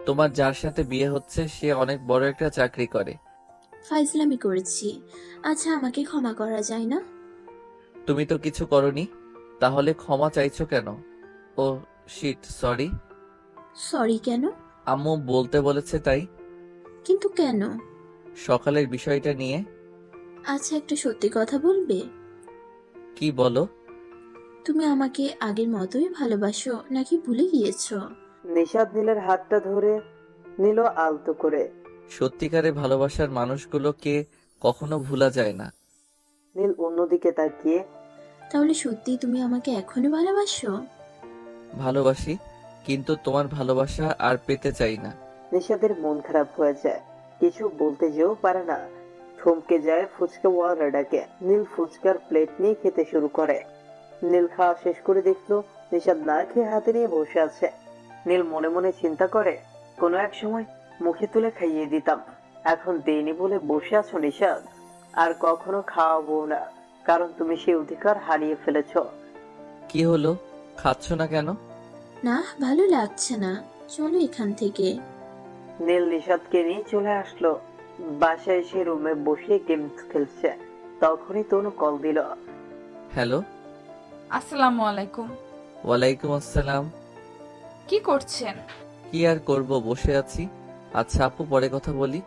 তোমার যার সাথে বিয়ে হচ্ছে সে অনেক বড় একটা চাকরি করে। ফাইজলামি করেছি। আচ্ছা আমাকে ক্ষমা করা যায় না? তুমি তো কিছু করনি, তাহলে ক্ষমা চাইছো কেন? ও শিট, সরি। সরি কেন? আম্মু বলতে বলেছে তাই। কিন্তু কেন? সকালের বিষয়টা নিয়ে। আচ্ছা একটা সত্যি কথা বলবে? কি বলো? তুমি আমাকে আগের মতোই ভালোবাসো নাকি ভুলে গিয়েছো? নিশাদ নীলের হাতটা ধরে নিল আলতো করে। সত্যিকারে ভালোবাসার মানুষগুলোকে কখনো ভোলা যায় না। নীল অন্যদিকে তাকিয়ে, তাহলে সত্যি তুমি আমাকে এখনো ভালোবাসো? ভালোবাসি, কিন্তু তোমার ভালোবাসা আর পেতে চাই না। নিশাদের মন খারাপ হয়ে যায়, কিছু বলতে যেও পারে না। থমকে যায় ফুচকা ওয়ালা ডাকে। নীল ফুচকার প্লেট নিয়ে খেতে শুরু করে। নীল খাওয়া শেষ করে দেখলো নিশাদ না খেয়ে হাতে নিয়ে বসে আছে। নীল মনে মনে চিন্তা করে, কোনো এক সময় মুখে তুলে খাইয়ে দিতাম, এখন দেইনি বলে বসে আছো নিশাদ। আর কখনো খাওয়াবো না, কারণ তুমি সেই অধিকার হারিয়ে ফেলেছো। কি হলো, খাচ্ছ না কেন? না ভালো লাগছে না, চলো এখান থেকে। নীল নিশাদকে নিয়ে চলে আসলো। বাসায় এসে রুমে বসে গেম খেলছে, তখনই তনু কল দিল। হ্যালো। আসসালামু আলাইকুম। ওয়ালাইকুম আসসালাম। কি করছেন? কি আর করব, বসে আছি। আচ্ছা আপু, পরে কথা বলি।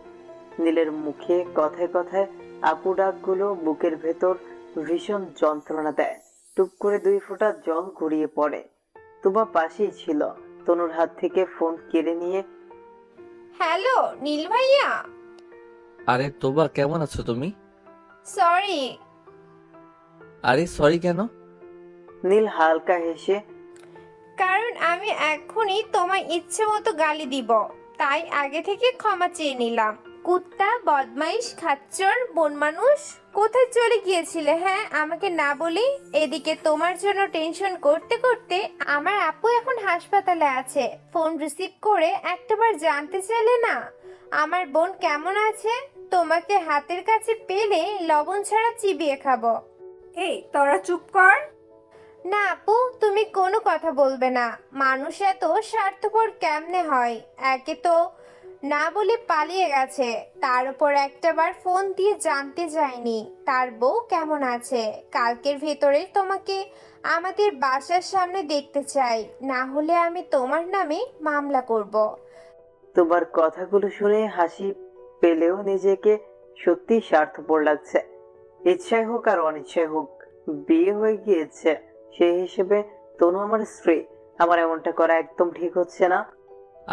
নীলের মুখে কথায় কথায় আপু ডাকগুলো বুকের ভেতর ভীষণ যন্ত্রণা দেয়। টুপ করে 2 ফোঁটা জল গড়িয়ে পড়ে। তুবা পাশেই ছিল, তনুর হাত থেকে ফোন কেড়ে নিয়ে, হ্যালো নীল ভাইয়া। আরে তোবা, কেমন আছো তুমি? সরি। আরে সরি কেন? নীল হালকা হেসে, কারণ আমি এখনই তোমার ইচ্ছে মতো গালি দিব, তাই আগে থেকে ক্ষমা চেয়ে নিলাম। কুত্তা, বদমাইশ, খাচ্চর, বন মানুষ, কোথায় চলে গিয়েছিলে হ্যাঁ আমাকে না বলি? এদিকে তোমার জন্য টেনশন করতে করতে আমার আপু এখন হাসপাতালে আছে। ফোন রিসিভ করে একটাবার জানতে চাইলে না আমার বোন কেমন আছে? তোমাকে হাতের কাছে পেলে লবণ ছাড়া চিবিয়ে খাবো। এই তোরা চুপ কর। না আপু, তুমি কোনো কথা বলবে না। মানুষ এত স্বার্থপর কেমনে হয়? একে তো না বলে পালিয়ে গেছে, তার উপর একটাবার ফোন দিয়ে জানতে যায়নি তার বউ কেমন আছে। কালকের ভেতরে তোমাকে আমাদের বাসার সামনে দেখতে চাই, না হলে আমি তোমার নামে মামলা করব। তোমার কথাগুলো শুনে হাসি পেলেও নিজেকে সত্যি স্বার্থপর লাগছে। ইচ্ছাই হোক আর অনিচ্ছাই হোক, বিয়ে হয়ে গিয়েছে, সেই হিসেবে তনু আমার স্ত্রী। আমার এমনটা করা একদম ঠিক হচ্ছে না।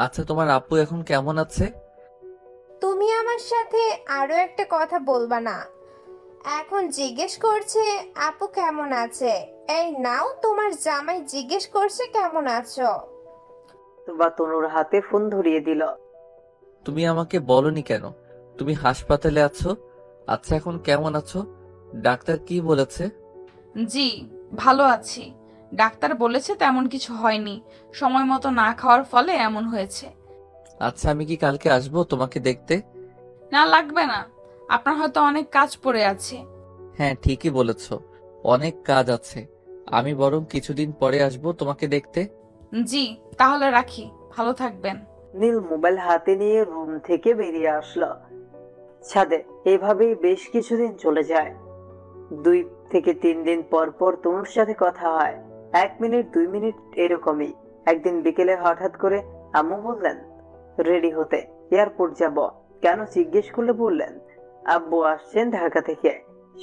আচ্ছা তোমার আপু এখন কেমন আছে? তুমি আমার সাথে আরো একটা কথা বলবা না? এখন জিজ্ঞেস করছে আপু কেমন আছে। এই নাও, তোমার জামাই জিজ্ঞেস করছে কেমন আছো। বা তনুর হাতে ফোন ধরিয়ে দিল। তুমি আমাকে বলনি কেন তুমি হাসপাতালে আছো? আচ্ছা এখন কেমন আছো? ডাক্তার কি বলেছে? জি ভালো আছি। ডাক্তার বলেছে তেমন কিছু হয়নি, সময় মতো না খাওয়ার ফলে এমন হয়েছে। আচ্ছা আমি কি কালকে আসবো তোমাকে দেখতে? না লাগবে না, আপনার হয়তো অনেক কাজ পড়ে আছে। হ্যাঁ ঠিকই বলেছো, অনেক কাজ আছে। আমি বরং কিছুদিন পরে আসবো তোমাকে দেখতে। জি তাহলে রাখি, ভালো থাকবেন। নীল মোবাইল হাতে নিয়ে রুম থেকে বেরিয়ে আসলো। ছাদে এভাবেই বেশ কিছুদিন চলে যায়। 2 থেকে 3 দিন পর পর তনুর সাথে কথা হয়, 1 মিনিট 2 মিনিট এরকমই। একদিন বিকেলে হঠাৎ করে আম্মু বললেন রেডি হতে, এয়ারপোর্ট যাব। কেন জিজ্ঞেস করলে বললেন আব্বু আসছেন ঢাকা থেকে।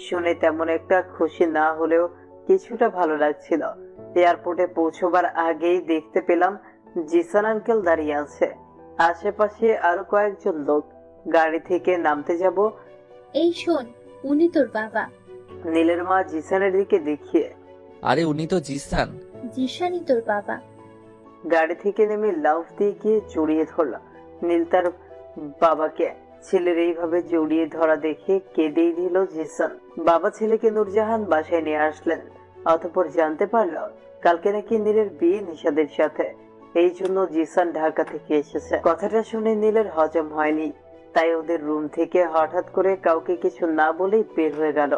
শুনে তেমন একটা খুশি না হলেও কিছুটা ভালো লাগছিল। এয়ারপোর্টে পৌঁছবার আগেই দেখতে পেলাম জিসান আঙ্কেল দাঁড়িয়ে আছে, আশেপাশে আরো কয়েকজন লোক। গাড়ি থেকে নামতে যাব। এই শোন, উনি তোর বাবা। নীলের মা জিসানের দিকে দেখিয়ে, আরে উনি তো জিসান। জিসানই তোর বাবা। গাড়ি থেকে নেমে লাফ দিয়ে গিয়ে জড়িয়ে ধরল নীল তার বাবাকে। ছেলের এইভাবে জড়িয়ে ধরা দেখে কেঁদেই দিল জিসান। বাবা ছেলেকে নূরজাহান বাসায় নিয়ে আসলেন। অতঃপর জানতে পারল কালকে নাকি নীলের বিয়ে নিশাদের সাথে, এই জন্য জিসান ঢাকা থেকে এসেছে। কথাটা শুনে নীলের হজম হয়নি, তাই ওদের রুম থেকে হঠাৎ করে কাউকে কিছু না বলেই বের হয়ে গেল।